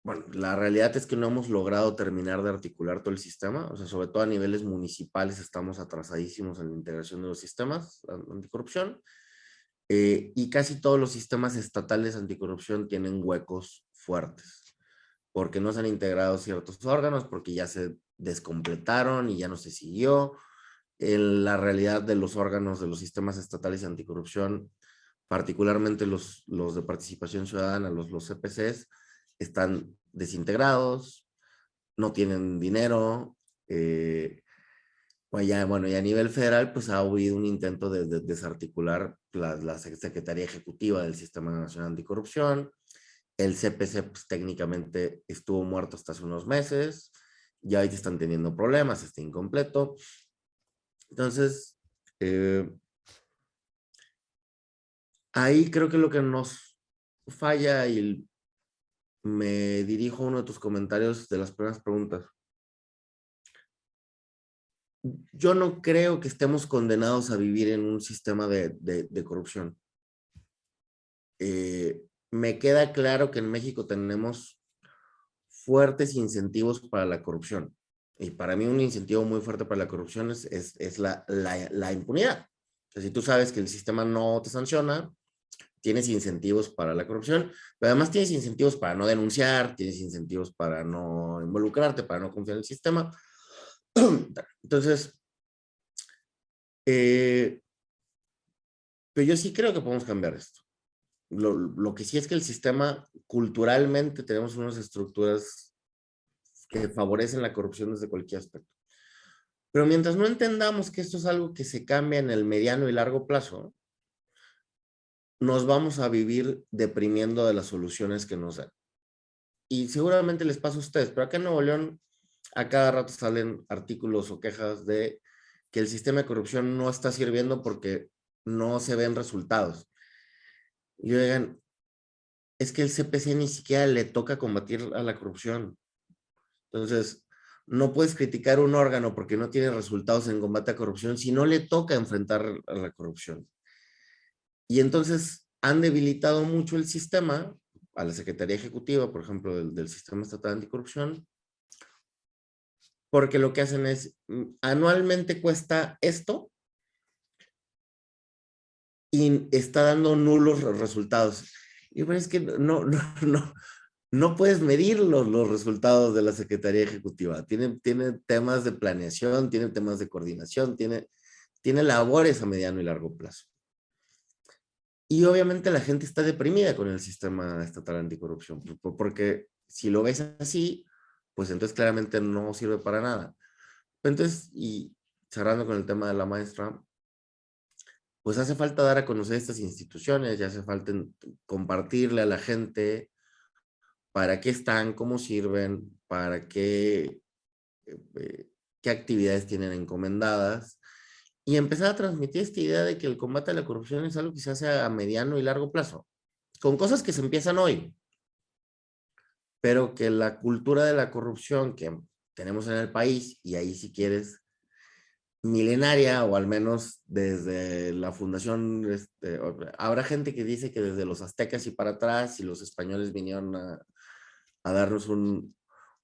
bueno, la realidad es que no hemos logrado terminar de articular todo el sistema, o sea, sobre todo a niveles municipales estamos atrasadísimos en la integración de los sistemas anticorrupción, y casi todos los sistemas estatales anticorrupción tienen huecos fuertes, porque no se han integrado ciertos órganos, porque ya se descompletaron y ya no se siguió. En la realidad de los órganos de los sistemas estatales anticorrupción, particularmente los de participación ciudadana, los CPCs, están desintegrados, no tienen dinero. Bueno, y a nivel federal, pues ha habido un intento de desarticular la Secretaría Ejecutiva del Sistema Nacional Anticorrupción. El CPC, pues técnicamente estuvo muerto hasta hace unos meses. Ya ahí están teniendo problemas, está incompleto. Entonces, ahí creo que lo que nos falla, y me dirijo a uno de tus comentarios de las primeras preguntas. Yo no creo que estemos condenados a vivir en un sistema de corrupción. Me queda claro que en México tenemos fuertes incentivos para la corrupción. Y para mí un incentivo muy fuerte para la corrupción es la impunidad. O sea, si tú sabes que el sistema no te sanciona, tienes incentivos para la corrupción, pero además tienes incentivos para no denunciar, tienes incentivos para no involucrarte, para no confiar en el sistema. Entonces, pero yo sí creo que podemos cambiar esto. Lo que sí es que el sistema, culturalmente, tenemos unas estructuras que favorecen la corrupción desde cualquier aspecto. Pero mientras no entendamos que esto es algo que se cambia en el mediano y largo plazo, nos vamos a vivir deprimiendo de las soluciones que nos dan. Y seguramente les pasa a ustedes, pero acá en Nuevo León a cada rato salen artículos o quejas de que el sistema de corrupción no está sirviendo porque no se ven resultados. Y oigan, es que el CPC ni siquiera le toca combatir a la corrupción. Entonces, no puedes criticar un órgano porque no tiene resultados en combate a corrupción si no le toca enfrentar a la corrupción. Y entonces han debilitado mucho el sistema, a la Secretaría Ejecutiva, por ejemplo, del Sistema Estatal Anticorrupción, porque lo que hacen es, anualmente cuesta esto y está dando nulos resultados. Y bueno, es que no puedes medir los resultados de la Secretaría Ejecutiva. Tiene temas de planeación, tiene temas de coordinación, tiene labores a mediano y largo plazo. Y obviamente la gente está deprimida con el sistema estatal anticorrupción, porque si lo ves así, pues entonces claramente no sirve para nada. Entonces, y cerrando con el tema de la maestra, pues hace falta dar a conocer estas instituciones, ya hace falta compartirle a la gente para qué están, cómo sirven, para qué actividades tienen encomendadas, y empezar a transmitir esta idea de que el combate a la corrupción es algo que se hace a mediano y largo plazo, con cosas que se empiezan hoy, pero que la cultura de la corrupción que tenemos en el país, y ahí si quieres, milenaria, o al menos desde la fundación, habrá gente que dice que desde los aztecas y para atrás, y los españoles vinieron a darnos un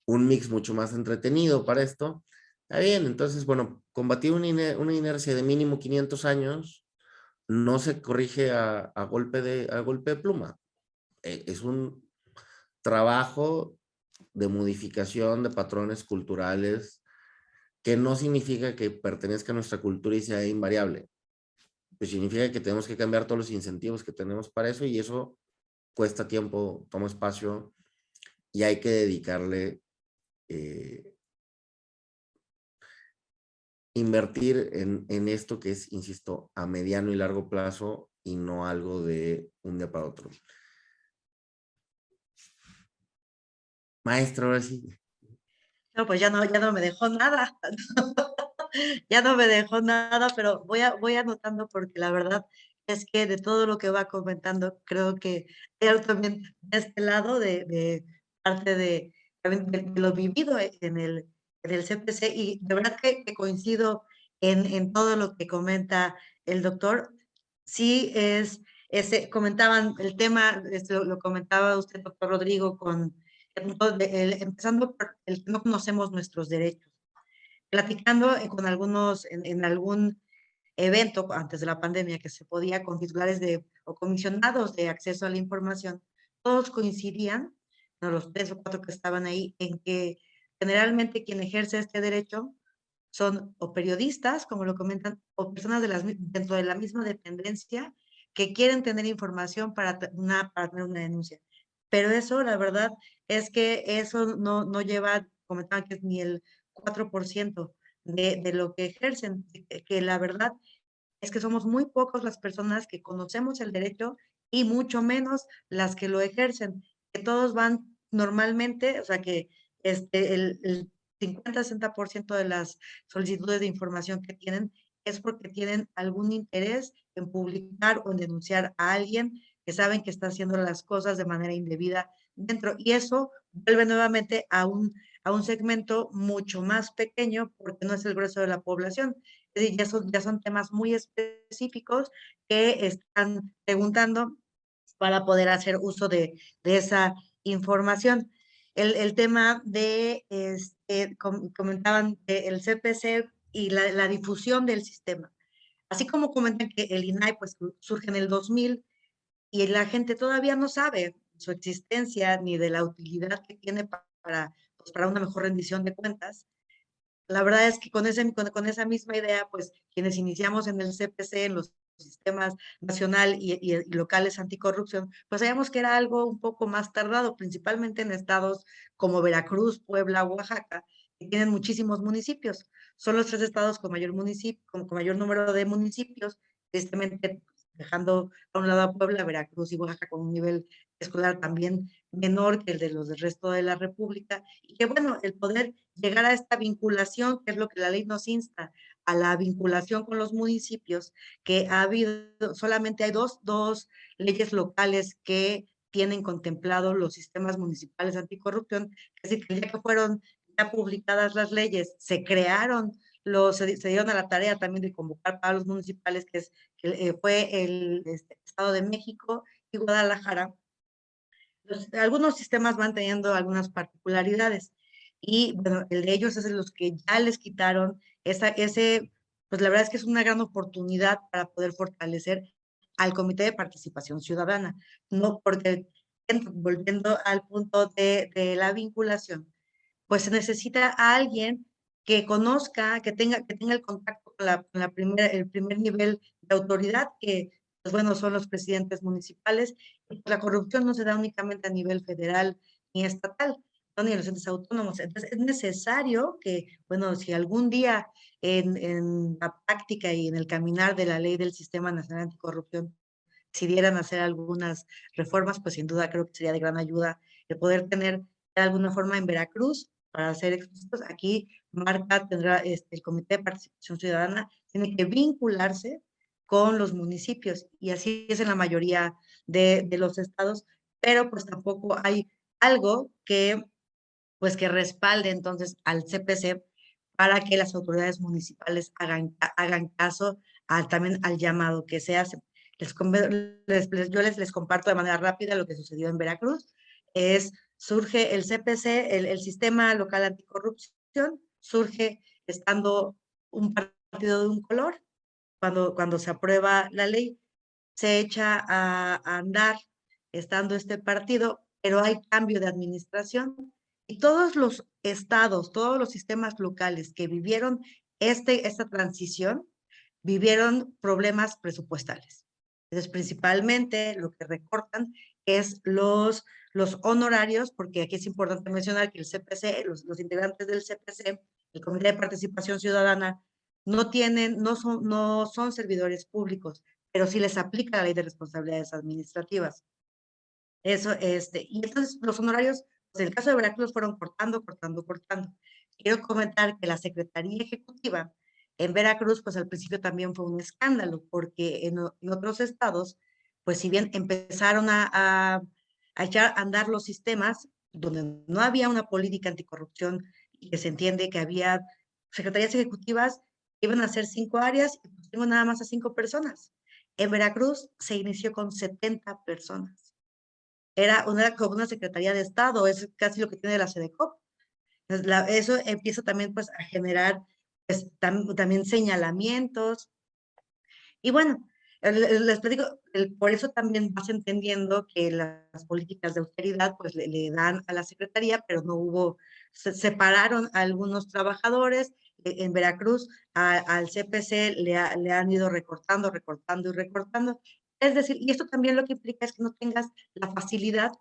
mix mucho más entretenido para esto. Está bien, entonces, bueno, combatir una inercia de mínimo 500 años no se corrige a golpe de pluma. Es un trabajo de modificación de patrones culturales que no significa que pertenezca a nuestra cultura y sea invariable. Pues significa que tenemos que cambiar todos los incentivos que tenemos para eso, y eso cuesta tiempo, toma espacio, y hay que dedicarle, invertir en esto que es, insisto, a mediano y largo plazo, y no algo de un día para otro. Maestro, ahora sí. No, pues ya no me dejó nada. Ya no me dejó nada, pero voy anotando porque la verdad es que de todo lo que va comentando, creo que hay algo también de este lado, de parte también de lo vivido en el CPC, y de verdad que coincido en todo lo que comenta el doctor. Sí, comentaban el tema, lo comentaba usted, doctor Rodrigo, con empezando por el que no conocemos nuestros derechos, platicando con algunos, en algún evento antes de la pandemia que se podía con titulares o comisionados de acceso a la información, todos coincidían, no, los 3 o 4 que estaban ahí, en que generalmente quien ejerce este derecho son o periodistas, como lo comentan, o personas dentro de la misma dependencia que quieren tener información para tener una denuncia. Pero eso, la verdad, es que eso no lleva, comentaban que es ni el 4% de lo que ejercen, que la verdad es que somos muy pocos las personas que conocemos el derecho y mucho menos las que lo ejercen, que todos van normalmente, o sea que el 50-60% de las solicitudes de información que tienen es porque tienen algún interés en publicar o en denunciar a alguien que saben que está haciendo las cosas de manera indebida dentro. Y eso vuelve nuevamente a un segmento mucho más pequeño porque no es el grueso de la población. Es decir, ya son temas muy específicos que están preguntando para poder hacer uso de esa información. El tema comentaban el CPC y la difusión del sistema. Así como comentan que el INAI pues, surge en el 2000 y la gente todavía no sabe su existencia ni de la utilidad que tiene pues, para una mejor rendición de cuentas. La verdad es que con esa misma idea, pues quienes iniciamos en el CPC, en los sistemas nacional y locales anticorrupción, pues sabíamos que era algo un poco más tardado, principalmente en estados como Veracruz, Puebla, Oaxaca, que tienen muchísimos municipios. Son los 3 estados con mayor número de municipios, tristemente dejando a un lado a Puebla, Veracruz y Oaxaca con un nivel escolar también menor que el de los del resto de la República, y que bueno, el poder llegar a esta vinculación, que es lo que la ley nos insta, a la vinculación con los municipios, que ha habido, solamente hay dos leyes locales que tienen contemplados los sistemas municipales anticorrupción, es decir, que el día que fueron ya publicadas las leyes, se crearon, se dieron a la tarea también de convocar para los municipales, fue el Estado de México y Guadalajara. Algunos sistemas van teniendo algunas particularidades y bueno, el de ellos es de los que ya les quitaron pues la verdad es que es una gran oportunidad para poder fortalecer al Comité de Participación Ciudadana, no porque, volviendo al punto de la vinculación, pues se necesita a alguien que conozca, que tenga el contacto con el primer nivel de autoridad, que pues bueno, son los presidentes municipales. Y la corrupción no se da únicamente a nivel federal ni estatal, ¿no? Ni en los entes autónomos. Entonces, es necesario que, bueno, si algún día en la práctica y en el caminar de la ley del Sistema Nacional Anticorrupción decidieran hacer algunas reformas, pues sin duda creo que sería de gran ayuda el poder tener de alguna forma en Veracruz, para ser explícitos, aquí Marca tendrá, el Comité de Participación Ciudadana, tiene que vincularse con los municipios, y así es en la mayoría de los estados, pero pues tampoco hay algo que, pues que respalde entonces al CPC para que las autoridades municipales hagan caso también al llamado que se hace. Yo les comparto de manera rápida lo que sucedió en Veracruz. Surge el CPC, el Sistema Local Anticorrupción, surge estando un partido de un color. Cuando se aprueba la ley, se echa a andar estando este partido, pero hay cambio de administración y todos los estados, todos los sistemas locales que vivieron esta transición, vivieron problemas presupuestales. Entonces, principalmente lo que recortan es los honorarios, porque aquí es importante mencionar que el CPC, los integrantes del CPC, el Comité de Participación Ciudadana, no son servidores públicos, pero sí les aplica la ley de responsabilidades administrativas. Y entonces los honorarios, pues en el caso de Veracruz, fueron cortando. Quiero comentar que la Secretaría Ejecutiva en Veracruz, pues al principio también fue un escándalo, porque en otros estados, pues si bien empezaron a echar a andar los sistemas, donde no había una política anticorrupción y que se entiende que había secretarías ejecutivas que iban a ser 5 áreas y pues tengo nada más a 5 personas. En Veracruz se inició con 70 personas. Era como una Secretaría de Estado, es casi lo que tiene la SEDECOP. Entonces, eso empieza también pues a generar pues, también señalamientos. Y bueno, les platico, por eso también vas entendiendo que las políticas de austeridad pues le dan a la Secretaría, pero no hubo, separaron a algunos trabajadores. En Veracruz al CPC le han ido recortando y recortando. Es decir, y esto también lo que implica es que no tengas la facilidad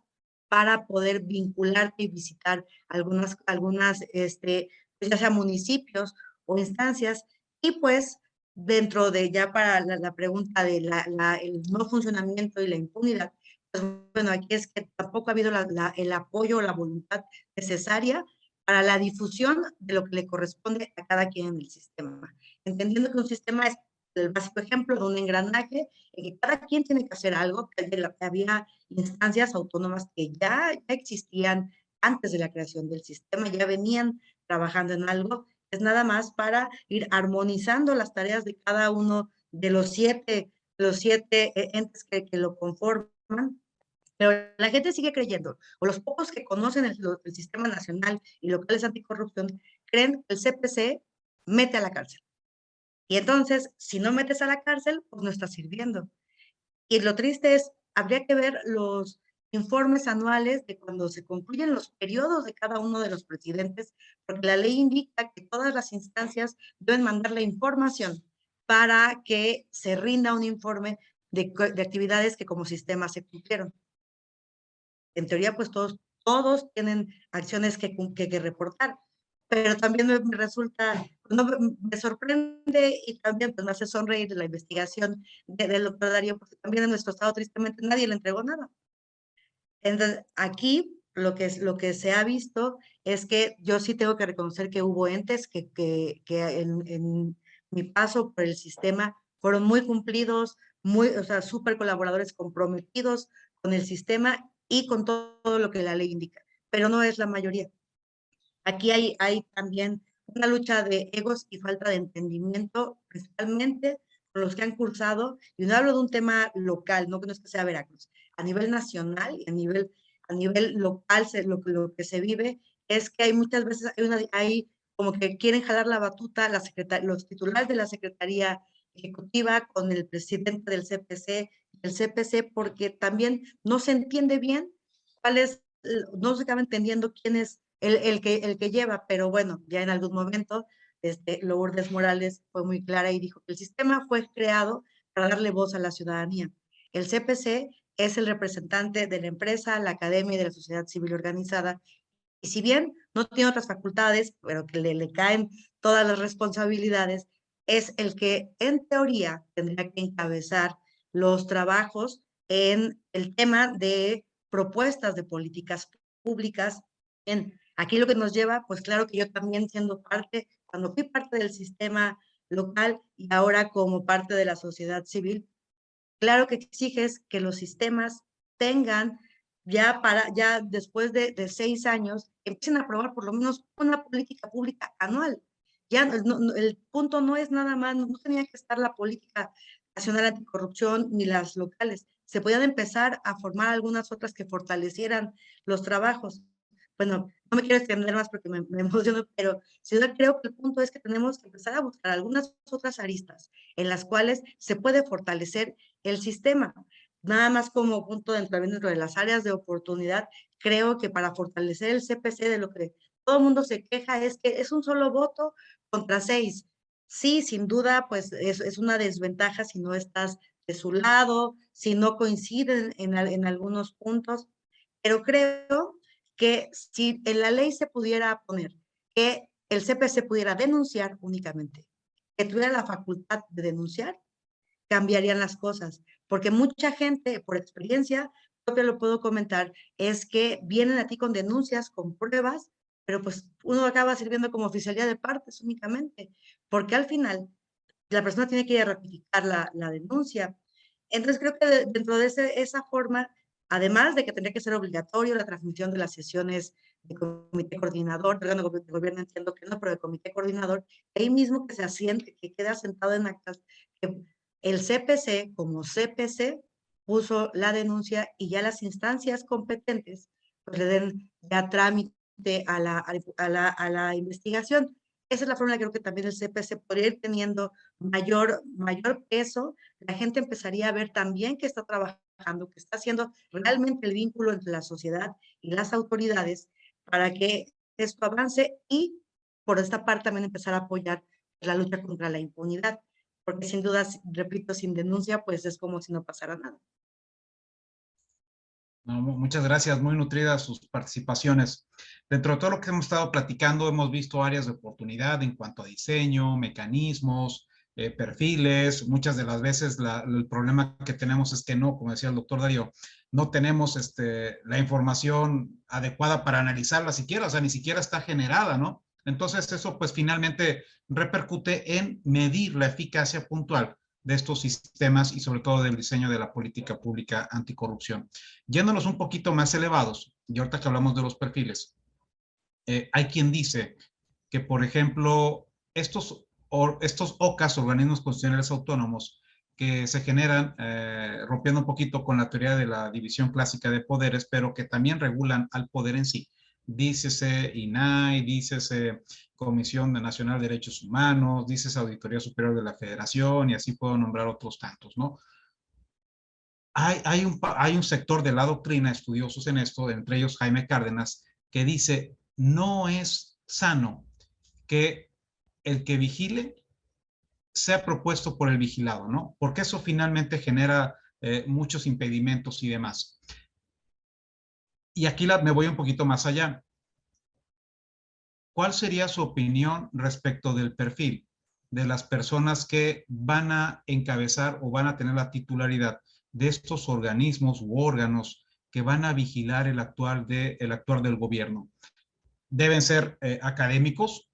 para poder vincularte y visitar pues ya sea municipios o instancias, y pues dentro de ya para la pregunta de el no funcionamiento y la impunidad, pues bueno, aquí es que tampoco ha habido el apoyo o la voluntad necesaria para la difusión de lo que le corresponde a cada quien en el sistema. Entendiendo que un sistema es el básico ejemplo de un engranaje en que cada quien tiene que hacer algo, que había instancias autónomas que ya existían antes de la creación del sistema, ya venían trabajando en algo, es nada más para ir armonizando las tareas de cada uno de los siete entes que lo conforman. Pero la gente sigue creyendo, o los pocos que conocen el sistema nacional y locales anticorrupción, creen que el CPC mete a la cárcel. Y entonces, si no metes a la cárcel, pues no está sirviendo. Y lo triste es, habría que ver los informes anuales de cuando se concluyen los periodos de cada uno de los presidentes, porque la ley indica que todas las instancias deben mandar la información para que se rinda un informe de actividades que como sistema se cumplieron. En teoría, pues todos tienen acciones que reportar, pero también me resulta, no, me sorprende y también pues, me hace sonreír la investigación del doctor Darío, porque también en nuestro estado tristemente nadie le entregó nada. Entonces, aquí lo que se ha visto es que yo sí tengo que reconocer que hubo entes que en mi paso por el sistema fueron muy cumplidos, o sea, súper colaboradores comprometidos con el sistema y con todo lo que la ley indica, pero no es la mayoría. Aquí hay también una lucha de egos y falta de entendimiento, principalmente con los que han cursado, y no hablo de un tema local, no es que sea Veracruz, a nivel nacional y a nivel local, lo que se vive es que hay muchas veces, hay como que quieren jalar la batuta los titulares de la Secretaría Ejecutiva con el presidente del CPC, porque también no se entiende bien no se acaba entendiendo quién es el que lleva, pero bueno, ya en algún momento Lourdes Morales fue muy clara y dijo que el sistema fue creado para darle voz a la ciudadanía. El CPC es el representante de la empresa, la academia y de la sociedad civil organizada. Y si bien no tiene otras facultades, pero que le caen todas las responsabilidades, es el que en teoría tendría que encabezar los trabajos en el tema de propuestas de políticas públicas. Aquí lo que nos lleva, pues claro que yo también siendo parte, cuando fui parte del sistema local y ahora como parte de la sociedad civil, claro que exiges que los sistemas tengan ya después de 6 años, empiecen a aprobar por lo menos una política pública anual. Ya el punto no es nada más, no tenía que estar la política nacional anticorrupción ni las locales. Se podían empezar a formar algunas otras que fortalecieran los trabajos. Bueno, no me quiero extender más porque me emociono, pero sí creo que el punto es que tenemos que empezar a buscar algunas otras aristas en las cuales se puede fortalecer el sistema. Nada más como punto dentro de las áreas de oportunidad, creo que para fortalecer el CPC, de lo que todo el mundo se queja es que es un solo voto contra 6. Sí, sin duda, pues es una desventaja si no estás de su lado, si no coinciden en algunos puntos, pero creo que si en la ley se pudiera poner que el CPC pudiera denunciar únicamente, que tuviera la facultad de denunciar, cambiarían las cosas, porque mucha gente, por experiencia, yo te lo puedo comentar, es que vienen a ti con denuncias, con pruebas, pero pues uno acaba sirviendo como oficialía de partes únicamente, porque al final la persona tiene que ir a ratificar la denuncia. Entonces creo que dentro de esa forma, además de que tendría que ser obligatorio la transmisión de las sesiones de comité coordinador, perdón, de gobierno entiendo que no, pero de comité coordinador, ahí mismo que se asiente, que quede asentado en actas, que el CPC como CPC puso la denuncia y ya las instancias competentes pues le den ya trámite a la investigación. Esa es la forma que creo que también el CPC podría ir teniendo mayor peso. La gente empezaría a ver también que está trabajando, que está haciendo realmente el vínculo entre la sociedad y las autoridades para que esto avance y por esta parte también empezar a apoyar la lucha contra la impunidad, porque sin duda, repito, sin denuncia, pues es como si no pasara nada. No, muchas gracias, muy nutridas sus participaciones. Dentro de todo lo que hemos estado platicando, hemos visto áreas de oportunidad en cuanto a diseño, mecanismos, perfiles. Muchas de las veces el problema que tenemos es que no, como decía el doctor Darío, no tenemos la información adecuada para analizarla siquiera, o sea, ni siquiera está generada, ¿no? Entonces eso pues finalmente repercute en medir la eficacia puntual de estos sistemas y sobre todo del diseño de la política pública anticorrupción. Yéndonos un poquito más elevados, y ahorita que hablamos de los perfiles, hay quien dice que, por ejemplo, estos OCAS, organismos constitucionales autónomos, que se generan rompiendo un poquito con la teoría de la división clásica de poderes, pero que también regulan al poder en sí. Dícese INAI, dícese Comisión Nacional de Derechos Humanos, dícese Auditoría Superior de la Federación, y así puedo nombrar otros tantos, ¿no? Hay un sector de la doctrina, estudiosos en esto, entre ellos Jaime Cárdenas, que dice, no es sano que el que vigile sea propuesto por el vigilado, ¿no? Porque eso finalmente genera muchos impedimentos y demás. Y aquí me voy un poquito más allá. ¿Cuál sería su opinión respecto del perfil de las personas que van a encabezar o van a tener la titularidad de estos organismos u órganos que van a vigilar el actuar del gobierno? ¿Deben ser académicos?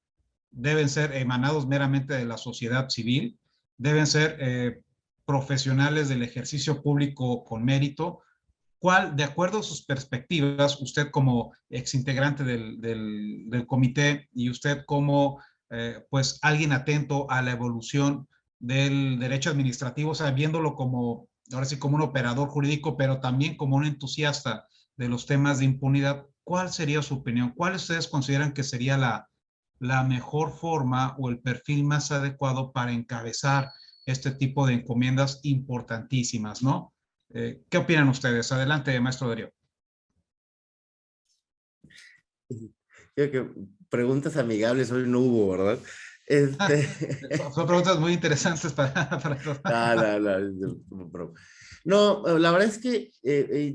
¿Deben ser emanados meramente de la sociedad civil? ¿Deben ser profesionales del ejercicio público con mérito? ¿Cuál, de acuerdo a sus perspectivas, usted como exintegrante del comité y usted como pues alguien atento a la evolución del derecho administrativo, o sea, viéndolo como, ahora sí, como un operador jurídico, pero también como un entusiasta de los temas de impunidad, ¿cuál sería su opinión? ¿Cuál ustedes consideran que sería la mejor forma o el perfil más adecuado para encabezar este tipo de encomiendas importantísimas, ¿no? ¿Qué opinan ustedes? Adelante, maestro Darío. Creo que preguntas amigables hoy no hubo, ¿verdad? Son preguntas muy interesantes para todos. No, la verdad es que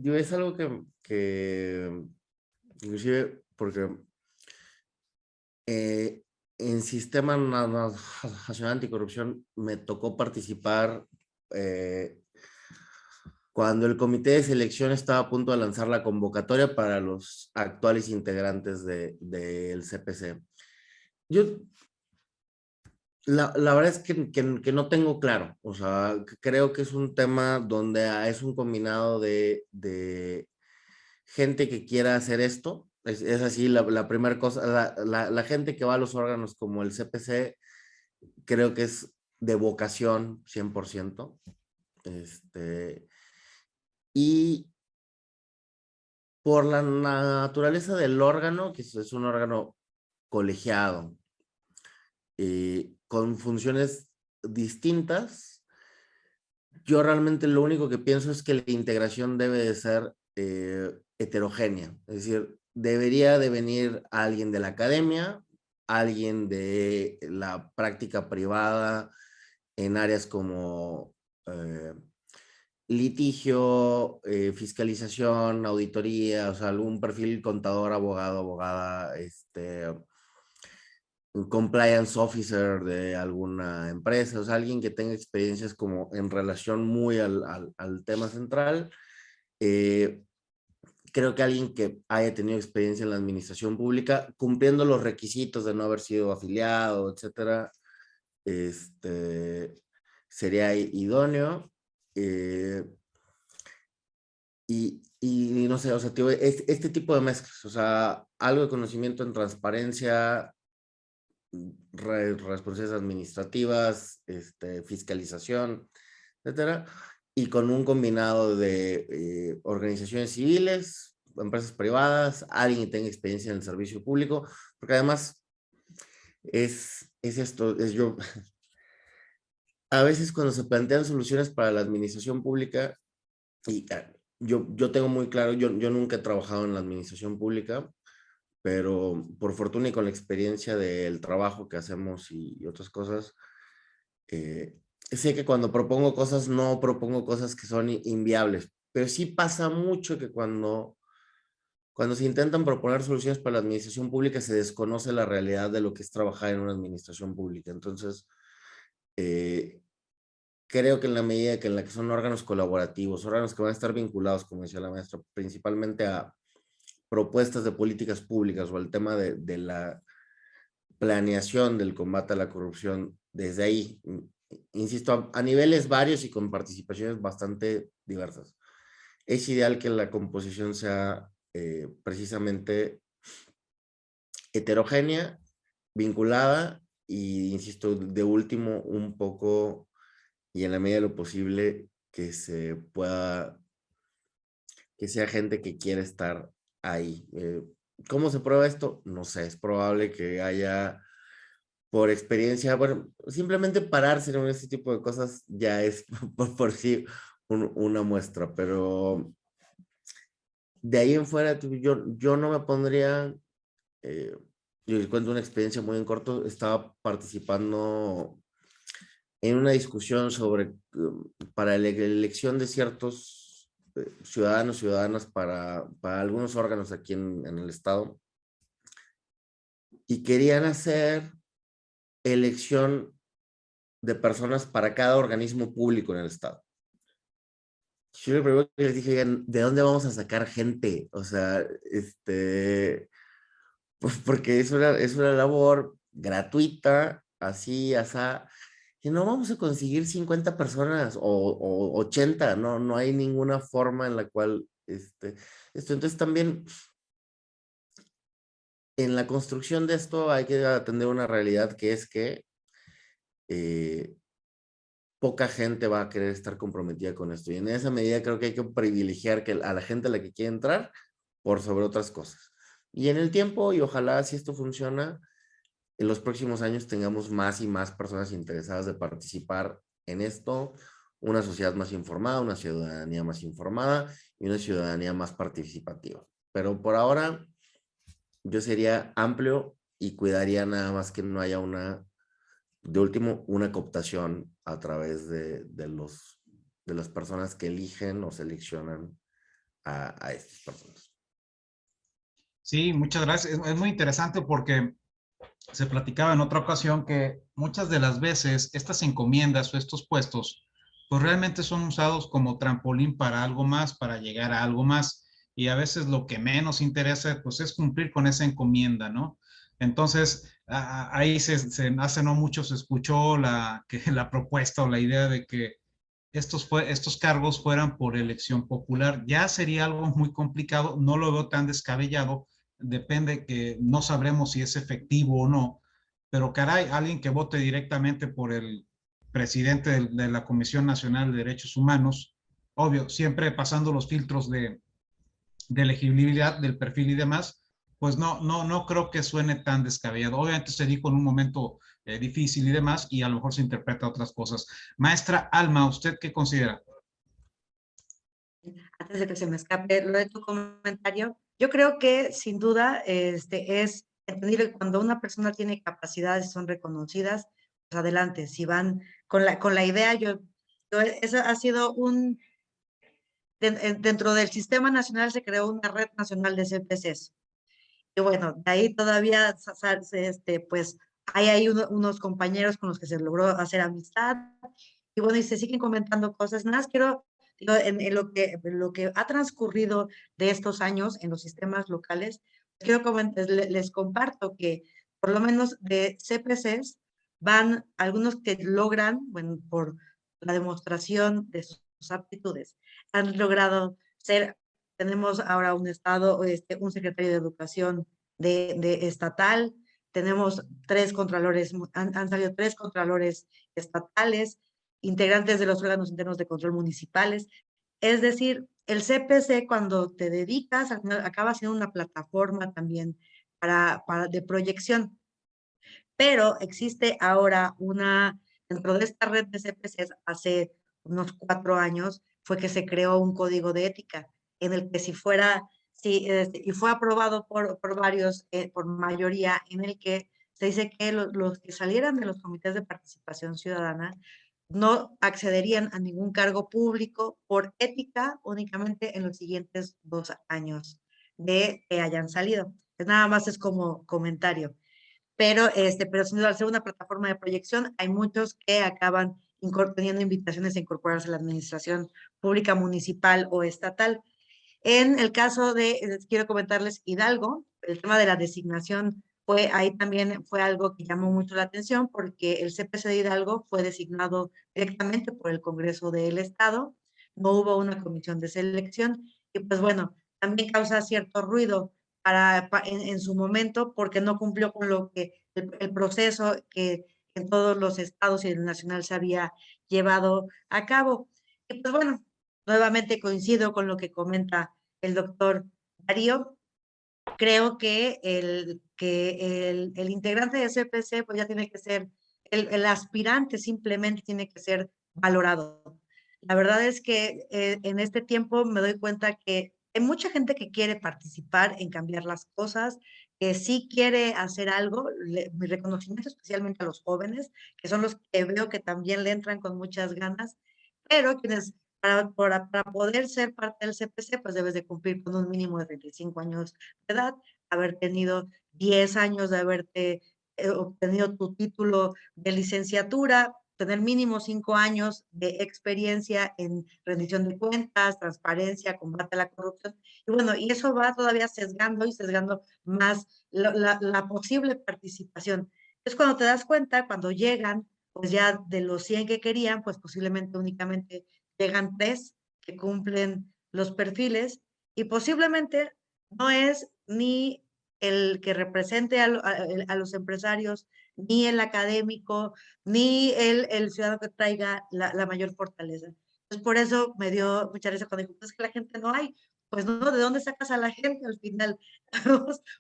yo es algo que inclusive porque en Sistema Nacional Anticorrupción me tocó participar cuando el comité de selección estaba a punto de lanzar la convocatoria para los actuales integrantes del CPC. Yo, la verdad es que no tengo claro, o sea, creo que es un tema donde es un combinado de gente que quiera hacer esto. Es así, la primera cosa, la gente que va a los órganos como el CPC, creo que es de vocación 100%. Y por la naturaleza del órgano, que es un órgano colegiado, con funciones distintas, yo realmente lo único que pienso es que la integración debe de ser heterogénea. Es decir, debería de venir alguien de la academia, alguien de la práctica privada en áreas como litigio, fiscalización, auditoría, o sea, algún perfil contador, abogado, abogada, un compliance officer de alguna empresa, o sea, alguien que tenga experiencias como en relación muy al tema central. Creo que alguien que haya tenido experiencia en la administración pública, cumpliendo los requisitos de no haber sido afiliado, etcétera, sería idóneo. Y no sé, o sea, tío, este tipo de mezclas, o sea, algo de conocimiento en transparencia, responsabilidades administrativas, fiscalización, etcétera, y con un combinado de organizaciones civiles, empresas privadas, alguien que tenga experiencia en el servicio público, porque además es esto, yo, a veces cuando se plantean soluciones para la administración pública, y yo tengo muy claro, yo nunca he trabajado en la administración pública, pero por fortuna y con la experiencia del trabajo que hacemos y otras cosas, sé que cuando propongo cosas, no propongo cosas que son inviables, pero sí pasa mucho que cuando se intentan proponer soluciones para la administración pública, se desconoce la realidad de lo que es trabajar en una administración pública. Entonces, creo que en la medida que en la que son órganos colaborativos, órganos que van a estar vinculados, como decía la maestra, principalmente a propuestas de políticas públicas o al tema de la planeación del combate a la corrupción desde ahí, insisto, a niveles varios y con participaciones bastante diversas. Es ideal que la composición sea precisamente heterogénea, vinculada y, insisto, de último, un poco y en la medida de lo posible que se pueda, que sea gente que quiera estar ahí. ¿Cómo se prueba esto? No sé, es probable que haya por experiencia, bueno, simplemente pararse en este tipo de cosas ya es por sí una muestra, pero de ahí en fuera yo no me pondría, yo les cuento una experiencia muy en corto, estaba participando en una discusión sobre, para la elección de ciertos ciudadanos, ciudadanas para algunos órganos aquí en el estado, y querían hacer elección de personas para cada organismo público en el estado. Yo lo primero que les dije, oigan, ¿de dónde vamos a sacar gente? O sea, pues porque es una labor gratuita, así, asá, y no vamos a conseguir 50 personas o 80, no hay ninguna forma en la cual, entonces también en la construcción de esto hay que atender una realidad que es que poca gente va a querer estar comprometida con esto. Y en esa medida creo que hay que privilegiar a la gente a la que quiere entrar por sobre otras cosas. Y en el tiempo, y ojalá si esto funciona, en los próximos años tengamos más y más personas interesadas de participar en esto, una sociedad más informada, una ciudadanía más informada y una ciudadanía más participativa. Pero por ahora yo sería amplio y cuidaría nada más que no haya una de último, una cooptación a través de las personas que eligen o seleccionan a estas personas. Sí, muchas gracias. Es muy interesante porque se platicaba en otra ocasión que muchas de las veces estas encomiendas o estos puestos, pues realmente son usados como trampolín para algo más, para llegar a algo más. Y a veces lo que menos interesa, pues es cumplir con esa encomienda, ¿no? Entonces, ahí hace no mucho se escuchó la propuesta o la idea de que estos cargos fueran por elección popular. Ya sería algo muy complicado, no lo veo tan descabellado, depende que no sabremos si es efectivo o no, pero caray, alguien que vote directamente por el presidente de la Comisión Nacional de Derechos Humanos, obvio, siempre pasando los filtros de elegibilidad del perfil y demás, pues no creo que suene tan descabellado. Obviamente se dijo en un momento difícil y demás, y a lo mejor se interpreta otras cosas. Maestra Alma, ¿usted qué considera? Antes de que se me escape lo de tu comentario, yo creo que sin duda es entendible que cuando una persona tiene capacidades y son reconocidas, pues adelante, si van con la idea, eso ha sido dentro del Sistema Nacional se creó una red nacional de CPCs. Y bueno, de ahí todavía, pues, hay ahí unos compañeros con los que se logró hacer amistad. Y bueno, y se siguen comentando cosas. Nada más quiero, digo, en lo que ha transcurrido de estos años en los sistemas locales, quiero les comparto que por lo menos de CPCs van algunos que logran, bueno, por la demostración de sus aptitudes, han logrado ser, tenemos ahora un estado, un secretario de educación de estatal, tenemos tres contralores, han salido tres contralores estatales, integrantes de los órganos internos de control municipales. Es decir, el CPC cuando te dedicas, acaba siendo una plataforma también de proyección. Pero existe ahora dentro de esta red de CPCs, hace unos 4 años, fue que se creó un código de ética en el que y fue aprobado por varios, por mayoría, en el que se dice que los que salieran de los comités de participación ciudadana no accederían a ningún cargo público por ética únicamente en los siguientes 2 años de que hayan salido. Nada más es como comentario. Pero sin duda, al ser una plataforma de proyección, hay muchos que acaban teniendo invitaciones a incorporarse a la administración pública, municipal o estatal. En el caso quiero comentarles Hidalgo, el tema de la designación ahí también fue algo que llamó mucho la atención porque el CPC de Hidalgo fue designado directamente por el Congreso del Estado, no hubo una comisión de selección y pues bueno, también causa cierto ruido en su momento porque no cumplió con el proceso que en todos los estados y en el nacional se había llevado a cabo. Y pues bueno, nuevamente coincido con lo que comenta el doctor Darío. Creo que el integrante de CPC pues ya tiene que ser, el aspirante simplemente tiene que ser valorado. La verdad es que en este tiempo me doy cuenta que hay mucha gente que quiere participar en cambiar las cosas, que sí quiere hacer algo. Mi reconocimiento especialmente a los jóvenes, que son los que veo que también le entran con muchas ganas, pero para poder ser parte del CPC, pues debes de cumplir con un mínimo de 35 años de edad, haber tenido 10 años de haberte obtenido tu título de licenciatura, tener mínimo 5 años de experiencia en rendición de cuentas, transparencia, combate a la corrupción. Y bueno, y eso va todavía sesgando más la posible participación. Es cuando te das cuenta, cuando llegan, pues ya de los 100 que querían, pues posiblemente únicamente llegan 3 que cumplen los perfiles y posiblemente no es ni el que represente a los empresarios, ni el académico, ni el ciudadano que traiga la mayor fortaleza. Entonces, por eso me dio mucha risa cuando dijo, pues es que la gente no hay. Pues no, ¿de dónde sacas a la gente al final?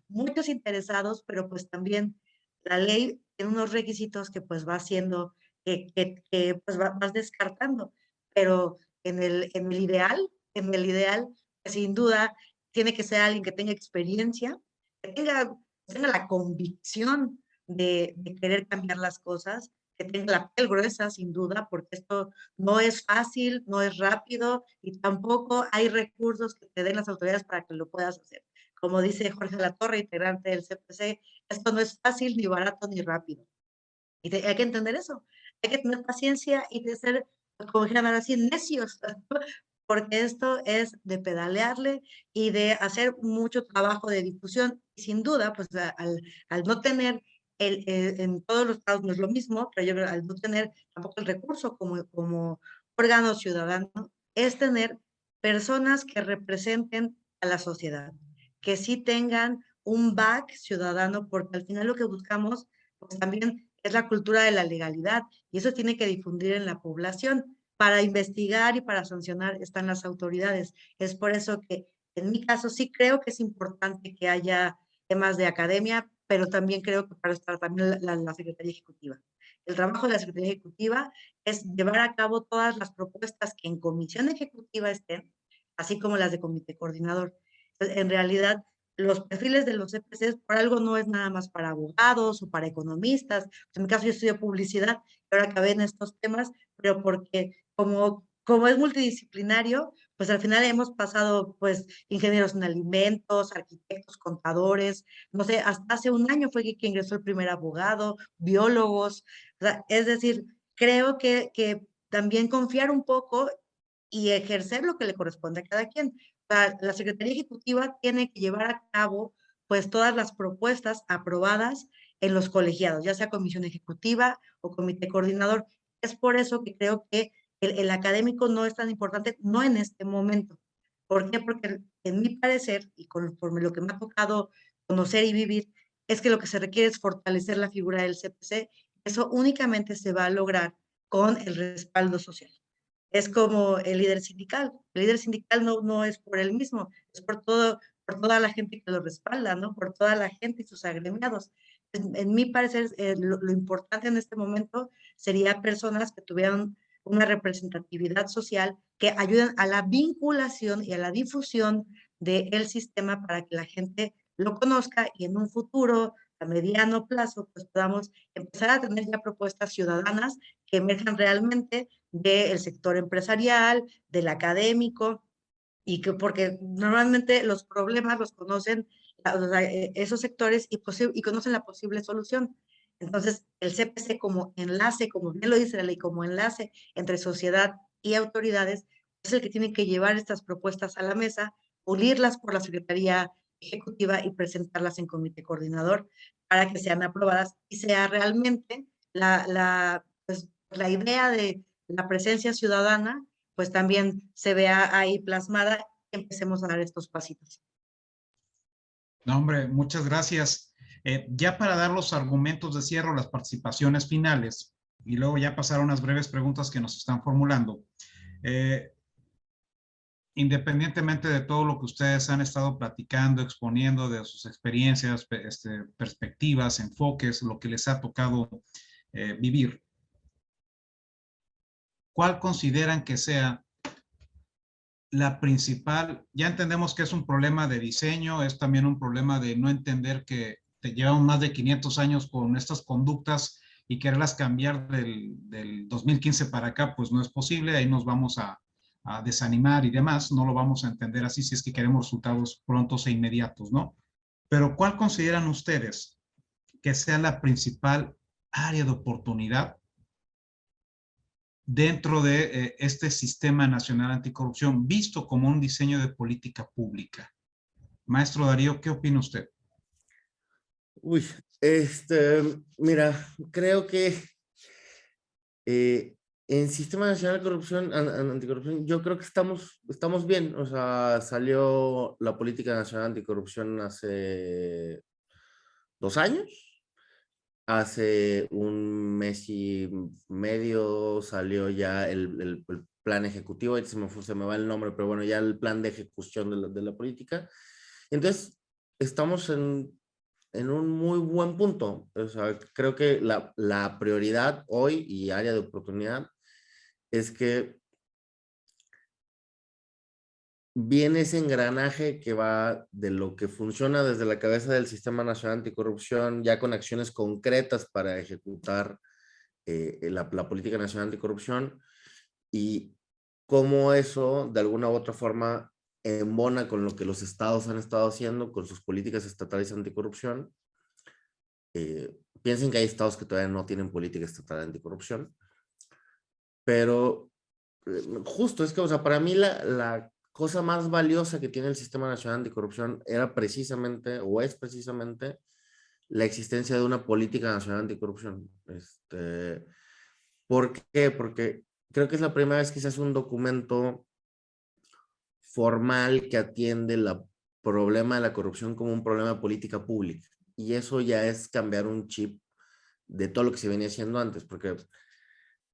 Muchos interesados, pero pues también la ley tiene unos requisitos que pues va haciendo, que pues vas descartando. Pero en el ideal, pues, sin duda, tiene que ser alguien que tenga experiencia, que tenga la convicción de querer cambiar las cosas que tenga la piel gruesa, sin duda, porque esto no es fácil, no es rápido y tampoco hay recursos que te den las autoridades para que lo puedas hacer. Como dice Jorge Latorre, integrante del CPC, esto no es fácil, ni barato, ni rápido. Y hay que entender eso. Hay que tener paciencia y de ser, como dijeran ahora sí, necios, porque esto es de pedalearle y de hacer mucho trabajo de difusión. Y sin duda, pues al no tener, en todos los casos no es lo mismo, pero yo creo al no tener tampoco el recurso como órgano ciudadano, es tener personas que representen a la sociedad, que sí tengan un back ciudadano, porque al final lo que buscamos, pues también es la cultura de la legalidad, y eso tiene que difundir en la población. Para investigar y para sancionar están las autoridades. Es por eso que en mi caso sí creo que es importante que haya temas de academia, pero también creo que para estar también la Secretaría Ejecutiva. El trabajo de la Secretaría Ejecutiva es llevar a cabo todas las propuestas que en comisión ejecutiva estén, así como las de comité coordinador. Entonces, en realidad, los perfiles de los CPCs por algo no es nada más para abogados o para economistas. En mi caso yo estudio publicidad, y ahora acabé en estos temas, pero porque como es multidisciplinario, pues al final hemos pasado pues ingenieros en alimentos, arquitectos, contadores, no sé, hasta hace un año fue que ingresó el primer abogado, biólogos, o sea, es decir, creo que también confiar un poco y ejercer lo que le corresponde a cada quien. La Secretaría Ejecutiva tiene que llevar a cabo pues todas las propuestas aprobadas en los colegiados, ya sea comisión ejecutiva o comité coordinador. Es por eso que creo que el académico no es tan importante, no en este momento. ¿Por qué? Porque en mi parecer, y conforme lo que me ha tocado conocer y vivir, es que lo que se requiere es fortalecer la figura del CPC. Eso únicamente se va a lograr con el respaldo social. Es como el líder sindical. El líder sindical no es por él mismo, es por toda la gente que lo respalda, ¿no? Por toda la gente y sus agremiados. En mi parecer, lo importante en este momento sería personas que tuvieran una representatividad social que ayuden a la vinculación y a la difusión del sistema para que la gente lo conozca y en un futuro, a mediano plazo, pues podamos empezar a tener ya propuestas ciudadanas que emerjan realmente del sector empresarial, del académico, y que porque normalmente los problemas los conocen o sea, esos sectores y conocen la posible solución. Entonces, el CPC como enlace, como bien lo dice la ley, como enlace entre sociedad y autoridades, es el que tiene que llevar estas propuestas a la mesa, pulirlas por la Secretaría Ejecutiva y presentarlas en comité coordinador para que sean aprobadas y sea realmente pues, la idea de la presencia ciudadana pues también se vea ahí plasmada y empecemos a dar estos pasitos. No, hombre, muchas gracias. Ya para dar los argumentos de cierre o las participaciones finales, y luego ya pasar a unas breves preguntas que nos están formulando. Independientemente de todo lo que ustedes han estado platicando, exponiendo de sus experiencias, perspectivas, enfoques, lo que les ha tocado vivir, ¿cuál consideran que sea la principal? Ya entendemos que es un problema de diseño, es también un problema de no entender que te llevan más de 500 años con estas conductas y quererlas cambiar del 2015 para acá, pues no es posible, ahí nos vamos a desanimar y demás, no lo vamos a entender así si es que queremos resultados prontos e inmediatos, ¿no? Pero ¿cuál consideran ustedes que sea la principal área de oportunidad dentro de este Sistema Nacional Anticorrupción, visto como un diseño de política pública? Maestro Darío, ¿qué opina usted? Uy, mira, creo que en Sistema Nacional de Corrupción, Anticorrupción, yo creo que estamos bien. O sea, salió la Política Nacional Anticorrupción hace 2 años. Hace un mes y medio salió ya el plan ejecutivo, ahí se me va el nombre, pero bueno, ya el plan de ejecución de la política. Entonces, estamos en un muy buen punto. O sea, creo que la prioridad hoy y área de oportunidad es que viene ese engranaje que va de lo que funciona desde la cabeza del Sistema Nacional Anticorrupción, ya con acciones concretas para ejecutar la Política Nacional Anticorrupción y cómo eso de alguna u otra forma embona con lo que los estados han estado haciendo con sus políticas estatales anticorrupción. Piensen que hay estados que todavía no tienen política estatal anticorrupción, pero justo es que, o sea, para mí la cosa más valiosa que tiene el Sistema Nacional Anticorrupción era precisamente, o es precisamente, la existencia de una política nacional anticorrupción. ¿Por qué? Porque creo que es la primera vez que se hace un documento formal que atiende el problema de la corrupción como un problema de política pública. Y eso ya es cambiar un chip de todo lo que se venía haciendo antes, porque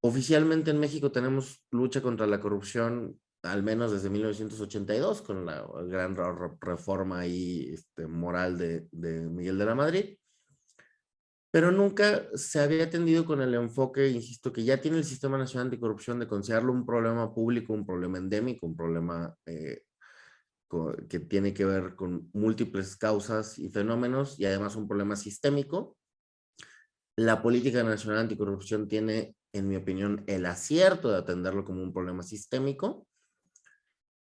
oficialmente en México tenemos lucha contra la corrupción al menos desde 1982 con la gran reforma y moral de Miguel de la Madrid, pero nunca se había atendido con el enfoque, insisto, que ya tiene el Sistema Nacional Anticorrupción de considerarlo un problema público, un problema endémico, un problema que tiene que ver con múltiples causas y fenómenos y además un problema sistémico. La Política Nacional Anticorrupción tiene, en mi opinión, el acierto de atenderlo como un problema sistémico.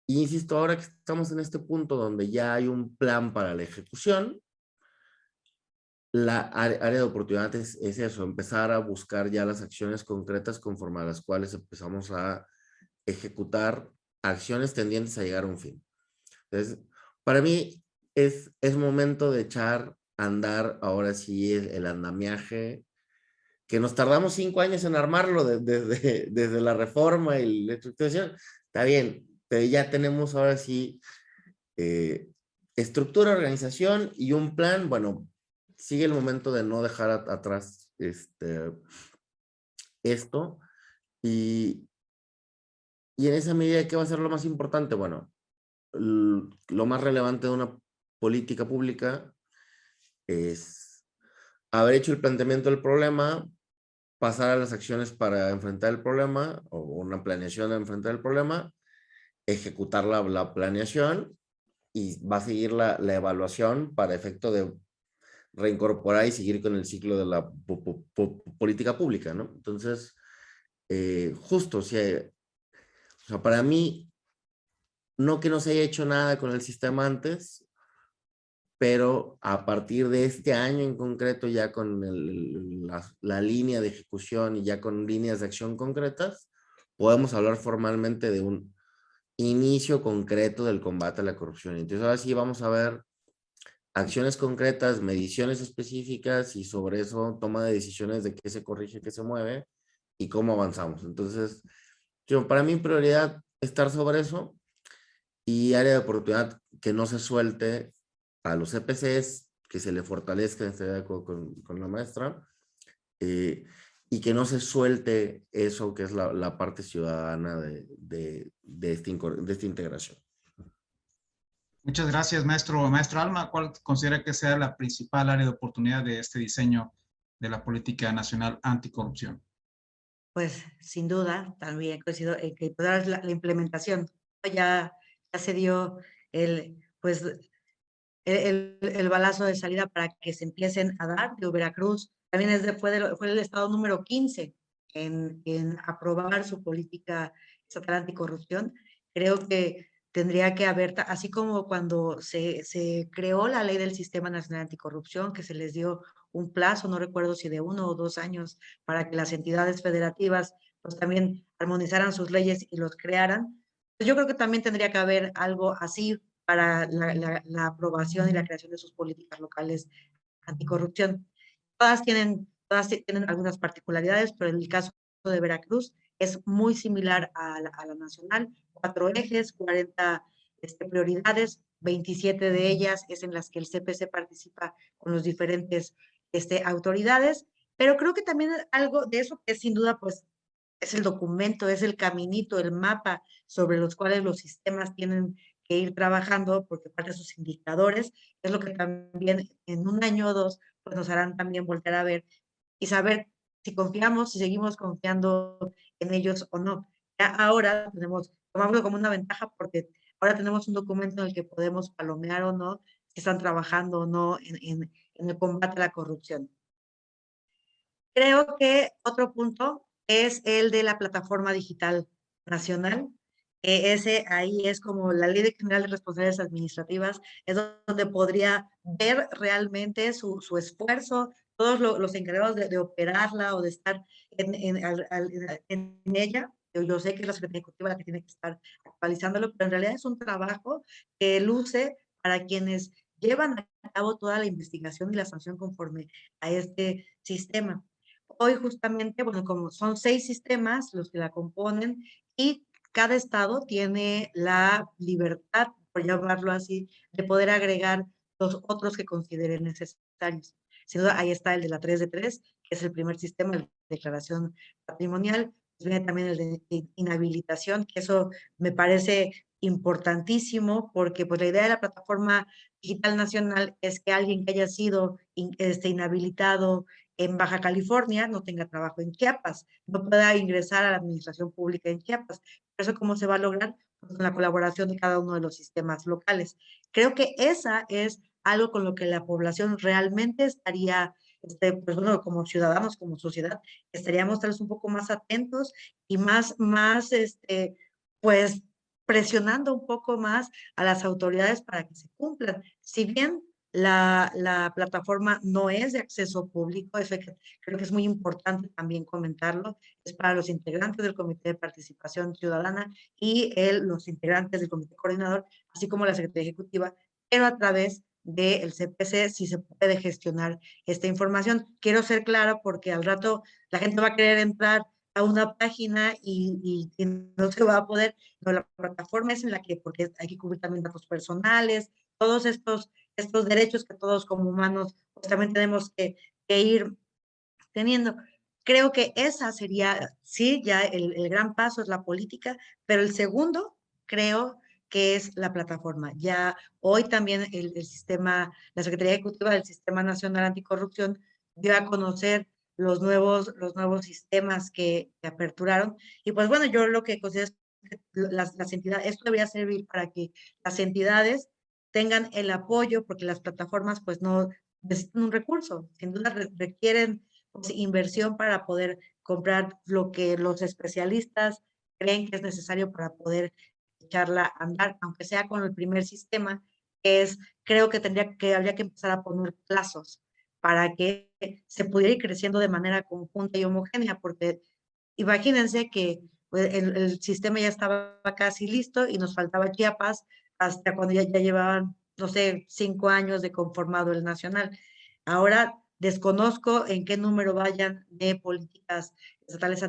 Y insisto, ahora que estamos en este punto donde ya hay un plan para la ejecución, la área de oportunidad es eso, empezar a buscar ya las acciones concretas conforme a las cuales empezamos a ejecutar acciones tendientes a llegar a un fin. Entonces, para mí es momento de echar a andar ahora sí el andamiaje, que nos tardamos 5 años en armarlo desde la reforma y la estructuración. Está bien, pero ya tenemos ahora sí estructura, organización y un plan. Bueno, sigue el momento de no dejar atrás esto y en esa medida, ¿qué va a ser lo más importante? Bueno, lo más relevante de una política pública es haber hecho el planteamiento del problema, pasar a las acciones para enfrentar el problema o una planeación de enfrentar el problema, ejecutar la planeación y va a seguir la evaluación para efecto de reincorporar y seguir con el ciclo de la política pública, ¿no? Entonces, justo, o sea, para mí, no que no se haya hecho nada con el sistema antes, pero a partir de este año en concreto, ya con la línea de ejecución y ya con líneas de acción concretas, podemos hablar formalmente de un inicio concreto del combate a la corrupción. Entonces, ahora sí vamos a ver acciones concretas, mediciones específicas y sobre eso toma de decisiones de qué se corrige, qué se mueve y cómo avanzamos. Entonces, para mí prioridad estar sobre eso y área de oportunidad que no se suelte a los CPCs, que se le fortalezca, estoy de acuerdo con la maestra, y que no se suelte eso que es la parte ciudadana de esta integración. Muchas gracias, maestro. Maestro Alma, ¿cuál considera que sea la principal área de oportunidad de este diseño de la política nacional anticorrupción? Pues sin duda, también coincido en que la implementación. Ya se dio pues, el balazo de salida para que se empiecen a dar. De Veracruz también fue el estado número 15 en aprobar su política estatal anticorrupción. Creo que tendría que haber, así como cuando se creó la ley del Sistema Nacional Anticorrupción, que se les dio un plazo, no recuerdo si de 1 o 2 años, para que las entidades federativas pues también armonizaran sus leyes y los crearan. Pues yo creo que también tendría que haber algo así para la aprobación y la creación de sus políticas locales anticorrupción. Todas tienen algunas particularidades, pero en el caso de Veracruz es muy similar a la nacional, 4 ejes, 40 prioridades, 27 de ellas es en las que el CPC participa con los diferentes autoridades, pero creo que también algo de eso que sin duda pues es el documento, es el caminito, el mapa sobre los cuales los sistemas tienen que ir trabajando, porque parte de sus indicadores es lo que también en 1 año o 2 pues nos harán también volver a ver y saber si confiamos, si seguimos confiando en ellos o no. Ya ahora tomamos como una ventaja porque ahora tenemos un documento en el que podemos palomear o no si están trabajando o no en el combate a la corrupción. Creo que otro punto es el de la plataforma digital nacional. Ese ahí es como la Ley General de Responsabilidades Administrativas, es donde podría ver realmente su esfuerzo, todos los encargados de operarla o de estar en ella. Yo sé que es la Secretaría Ejecutiva la que tiene que estar actualizándolo, pero en realidad es un trabajo que luce para quienes llevan a cabo toda la investigación y la sanción conforme a este sistema. Hoy justamente, bueno, como son 6 sistemas los que la componen y cada estado tiene la libertad, por llamarlo así, de poder agregar los otros que consideren necesarios. Sin duda, ahí está el de la 3 de 3, que es el primer sistema de declaración patrimonial. Viene también el de inhabilitación, que eso me parece importantísimo, porque pues la idea de la plataforma digital nacional es que alguien que haya sido inhabilitado en Baja California no tenga trabajo en Chiapas, no pueda ingresar a la administración pública en Chiapas. Por eso, ¿cómo se va a lograr? Pues con la colaboración de cada uno de los sistemas locales. Creo que esa es algo con lo que la población realmente estaría, pues bueno, como ciudadanos, como sociedad, estaríamos tal vez un poco más atentos y pues presionando un poco más a las autoridades para que se cumplan. Si bien la plataforma no es de acceso público, eso creo que es muy importante también comentarlo, es para los integrantes del Comité de Participación Ciudadana y los integrantes del Comité Coordinador, así como la Secretaría Ejecutiva, pero a través del CPC sí se puede gestionar esta información. Quiero ser clara porque al rato la gente va a querer entrar a una página y no se va a poder, no, la plataforma es en la que, porque hay que cubrir también datos personales, todos estos derechos que todos como humanos pues, también tenemos que ir teniendo. Creo que esa sería, sí, ya el gran paso es la política, pero el segundo creo que es la plataforma. Ya hoy también el sistema, la Secretaría Ejecutiva del Sistema Nacional Anticorrupción dio a conocer los nuevos sistemas que aperturaron. Y pues bueno, yo lo que considero es que las entidades, esto debería servir para que las entidades tengan el apoyo, porque las plataformas pues no necesitan un recurso, sin duda requieren pues, inversión para poder comprar lo que los especialistas creen que es necesario para poder echarla a andar, aunque sea con el primer sistema, que es, creo que habría que empezar a poner plazos para que se pudiera ir creciendo de manera conjunta y homogénea, porque imagínense que pues, el sistema ya estaba casi listo y nos faltaba Chiapas hasta cuando ya llevaban, no sé, 5 años de conformado el nacional. Ahora desconozco en qué número vayan de políticas estatales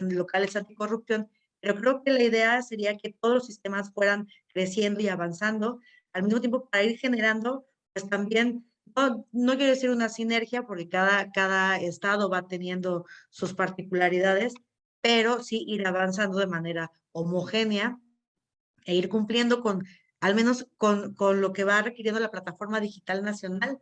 locales anticorrupción, pero creo que la idea sería que todos los sistemas fueran creciendo y avanzando, al mismo tiempo para ir generando, pues también, no quiero decir una sinergia, porque cada estado va teniendo sus particularidades, pero sí ir avanzando de manera homogénea e ir cumpliendo al menos con lo que va requiriendo la plataforma digital nacional,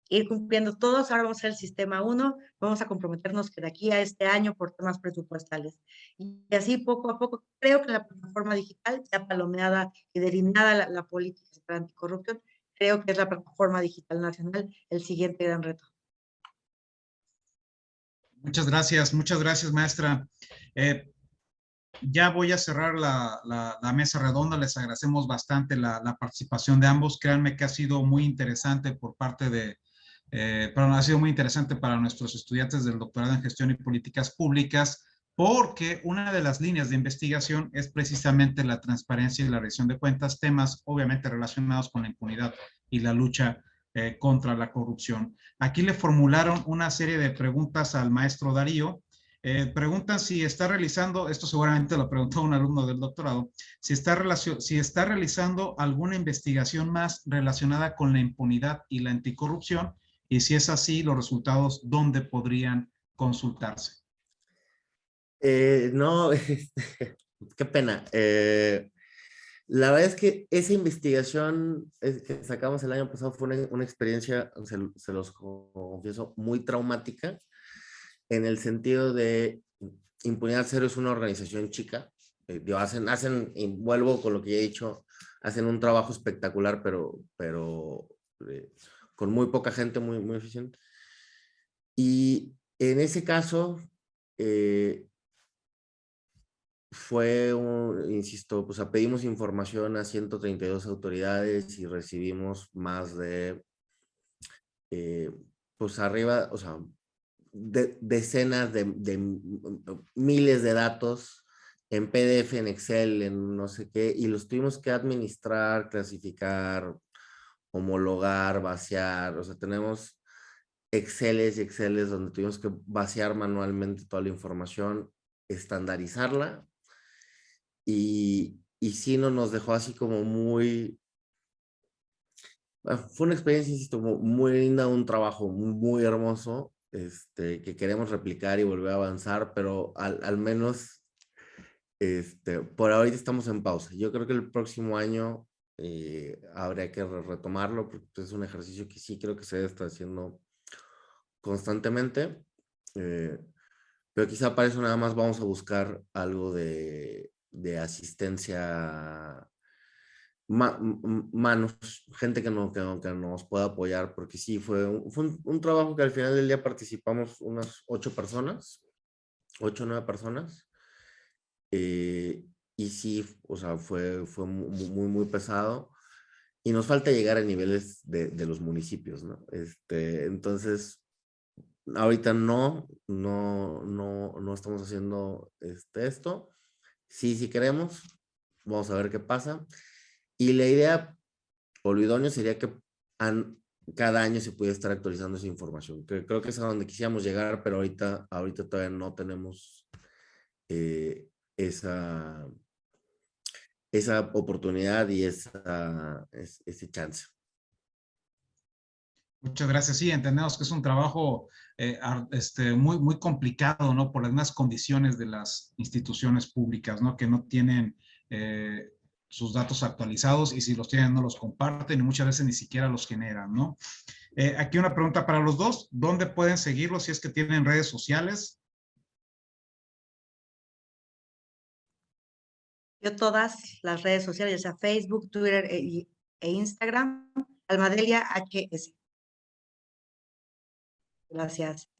ir cumpliendo todos. Ahora vamos a hacer el sistema 1, vamos a comprometernos que de aquí a este año por temas presupuestales. Y así poco a poco, creo que la plataforma digital, ya palomeada y delineada la política para anticorrupción, creo que es la plataforma digital nacional el siguiente gran reto. Muchas gracias, maestra. Ya voy a cerrar la mesa redonda. Les agradecemos bastante la participación de ambos. Créanme que ha sido muy interesante por parte de, pero ha sido muy interesante para nuestros estudiantes del doctorado en gestión y políticas públicas, porque una de las líneas de investigación es precisamente la transparencia y la rendición de cuentas, temas obviamente relacionados con la impunidad y la lucha contra la corrupción. Aquí le formularon una serie de preguntas al maestro Darío. Preguntan si está realizando, esto seguramente lo preguntó un alumno del doctorado, si está realizando alguna investigación más relacionada con la impunidad y la anticorrupción, y si es así, los resultados, ¿dónde podrían consultarse? No, qué pena. La verdad es que esa investigación que sacamos el año pasado fue una experiencia, se los confieso, muy traumática, en el sentido de Impunidad Cero es una organización chica. Y vuelvo con lo que ya he dicho, hacen un trabajo espectacular, pero con muy poca gente, muy, muy eficiente. Y En ese caso, insisto, pues pedimos información a 132 autoridades y recibimos más de, pues arriba, o sea, decenas de miles de datos en PDF, en Excel, en no sé qué, y los tuvimos que administrar, clasificar, homologar, vaciar, o sea, tenemos Exceles y Exceles donde tuvimos que vaciar manualmente toda la información, estandarizarla, y sí nos dejó así como muy, fue una experiencia, insisto, muy linda, un trabajo muy hermoso, que queremos replicar y volver a avanzar, pero al menos, por ahorita estamos en pausa. Yo creo que el próximo año habría que retomarlo, porque pues, es un ejercicio que sí creo que se está haciendo constantemente, pero quizá para eso nada más vamos a buscar algo de asistencia, manos, gente que nos pueda apoyar, porque sí, fue un trabajo que al final del día participamos unas 8 personas, 8 o 9 personas, y sí, o sea, fue muy pesado, y nos falta llegar a niveles de los municipios, ¿no? Entonces, ahorita no estamos haciendo esto. Sí, sí queremos, vamos a ver qué pasa. Y la idea, o lo idóneo sería que cada año se pudiera estar actualizando esa información. Creo que es a donde quisiéramos llegar, pero ahorita todavía no tenemos eh, esa, esa oportunidad y ese chance. Muchas gracias. Sí, entendemos que es un trabajo muy complicado, ¿no? Por las mismas condiciones de las instituciones públicas, ¿no? Que no tienen sus datos actualizados y si los tienen no los comparten y muchas veces ni siquiera los generan, ¿no? Aquí una pregunta para los dos. ¿Dónde pueden seguirlos si es que tienen redes sociales? Yo todas las redes sociales, ya sea Facebook, Twitter e Instagram, Almadelia HS. Gracias.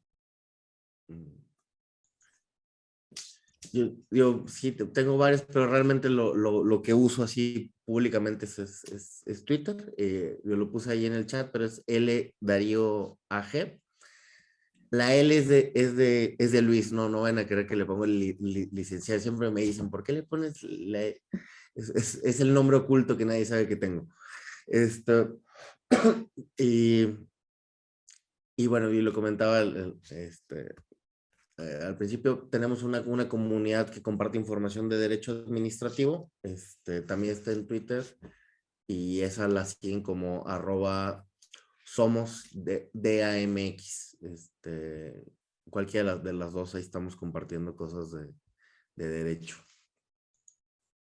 Yo sí tengo varios, pero realmente lo que uso así públicamente es Twitter. Yo lo puse ahí en el chat, pero es L Darío AG. La L es de Luis, no van a querer que le ponga el licenciado. Siempre me dicen, ¿por qué le pones la E? Es el nombre oculto que nadie sabe que tengo. Esto, y, y bueno, y lo comentaba al principio, tenemos una comunidad que comparte información de derecho administrativo. También está en Twitter y esa la siguen como @somos DAMX. Cualquiera de las dos, ahí estamos compartiendo cosas de derecho.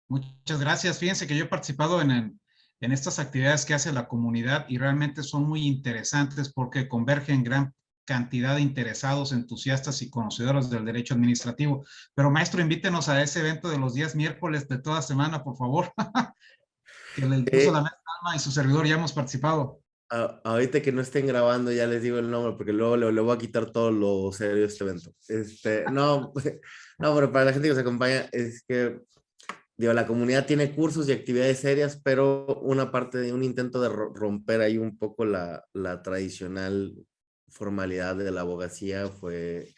Muchas gracias. Fíjense que yo he participado en estas actividades que hace la comunidad y realmente son muy interesantes porque convergen gran cantidad de interesados, entusiastas y conocedores del derecho administrativo. Pero maestro, invítenos a ese evento de los días miércoles de toda semana, por favor, que incluso la maestra Alma y su servidor ya hemos participado. Ahorita que no estén grabando, ya les digo el nombre, porque luego le voy a quitar todo lo serio de este evento. No, no, pero para la gente que nos acompaña, es que digo, la comunidad tiene cursos y actividades serias, pero una parte de un intento de romper ahí un poco la tradicional formalidad de la abogacía fue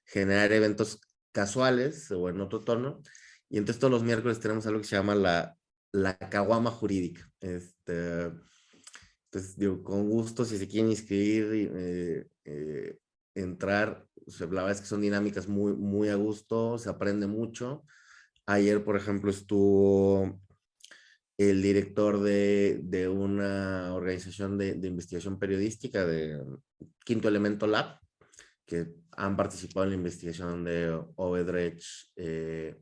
generar eventos casuales o en otro tono. Y entonces todos los miércoles tenemos algo que se llama la caguama jurídica. Entonces, digo, con gusto, si se quieren inscribir, entrar, la verdad es que son dinámicas muy a gusto, se aprende mucho. Ayer, por ejemplo, estuvo el director de una organización de investigación periodística, de Quinto Elemento Lab, que han participado en la investigación de Odebrecht, el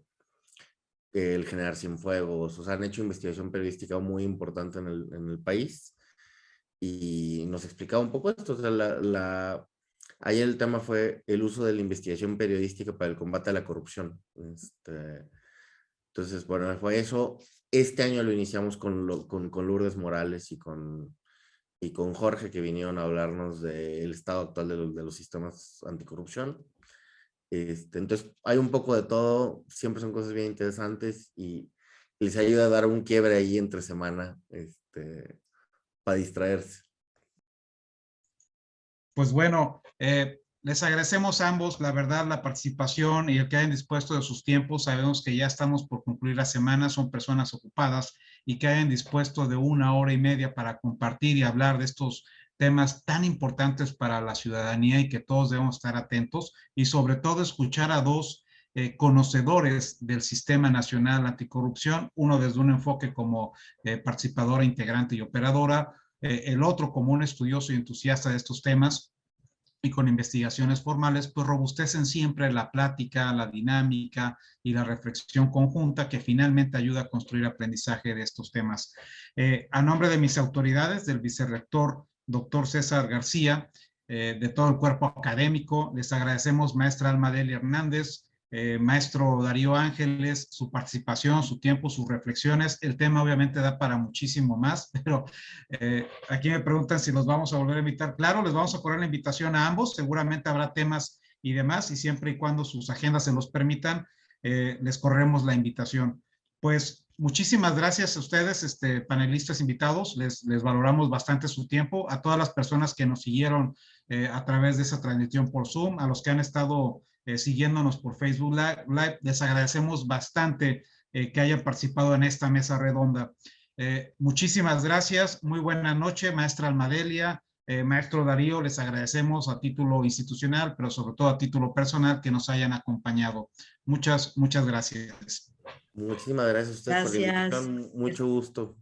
General Cienfuegos, o sea, han hecho investigación periodística muy importante en el país y nos explicaba un poco esto. O sea, ayer el tema fue el uso de la investigación periodística para el combate a la corrupción. Entonces, bueno, fue eso. Este año lo iniciamos con Lourdes Morales y con y con Jorge, que vinieron a hablarnos del estado actual de los sistemas anticorrupción. Entonces, hay un poco de todo, siempre son cosas bien interesantes y les ayuda a dar un quiebre ahí entre semana para distraerse. Pues bueno, les agradecemos a ambos, la verdad, la participación y el que hayan dispuesto de sus tiempos. Sabemos que ya estamos por concluir la semana, son personas ocupadas y que hayan dispuesto de 1 hora y media para compartir y hablar de estos temas tan importantes para la ciudadanía y que todos debemos estar atentos y sobre todo escuchar a dos conocedores del Sistema Nacional Anticorrupción, uno desde un enfoque como participadora, integrante y operadora, el otro como un estudioso y entusiasta de estos temas y con investigaciones formales, pues robustecen siempre la plática, la dinámica y la reflexión conjunta que finalmente ayuda a construir aprendizaje de estos temas. A nombre de mis autoridades, del vicerrector doctor César García, de todo el cuerpo académico, les agradecemos maestra Alma Delia Hernández, maestro Darío Ángeles, su participación, su tiempo, sus reflexiones. El tema obviamente da para muchísimo más, pero aquí me preguntan si los vamos a volver a invitar. Claro, les vamos a correr la invitación a ambos. Seguramente habrá temas y demás, y siempre y cuando sus agendas se los permitan, les corremos la invitación. Pues muchísimas gracias a ustedes, panelistas invitados. Les valoramos bastante su tiempo. A todas las personas que nos siguieron a través de esa transmisión por Zoom, a los que han estado siguiéndonos por Facebook Live, les agradecemos bastante que hayan participado en esta mesa redonda. Muchísimas gracias, muy buena noche, maestra Almadelia, maestro Darío, les agradecemos a título institucional, pero sobre todo a título personal que nos hayan acompañado. Muchas gracias. Muchísimas gracias a ustedes por la invitación, mucho gusto.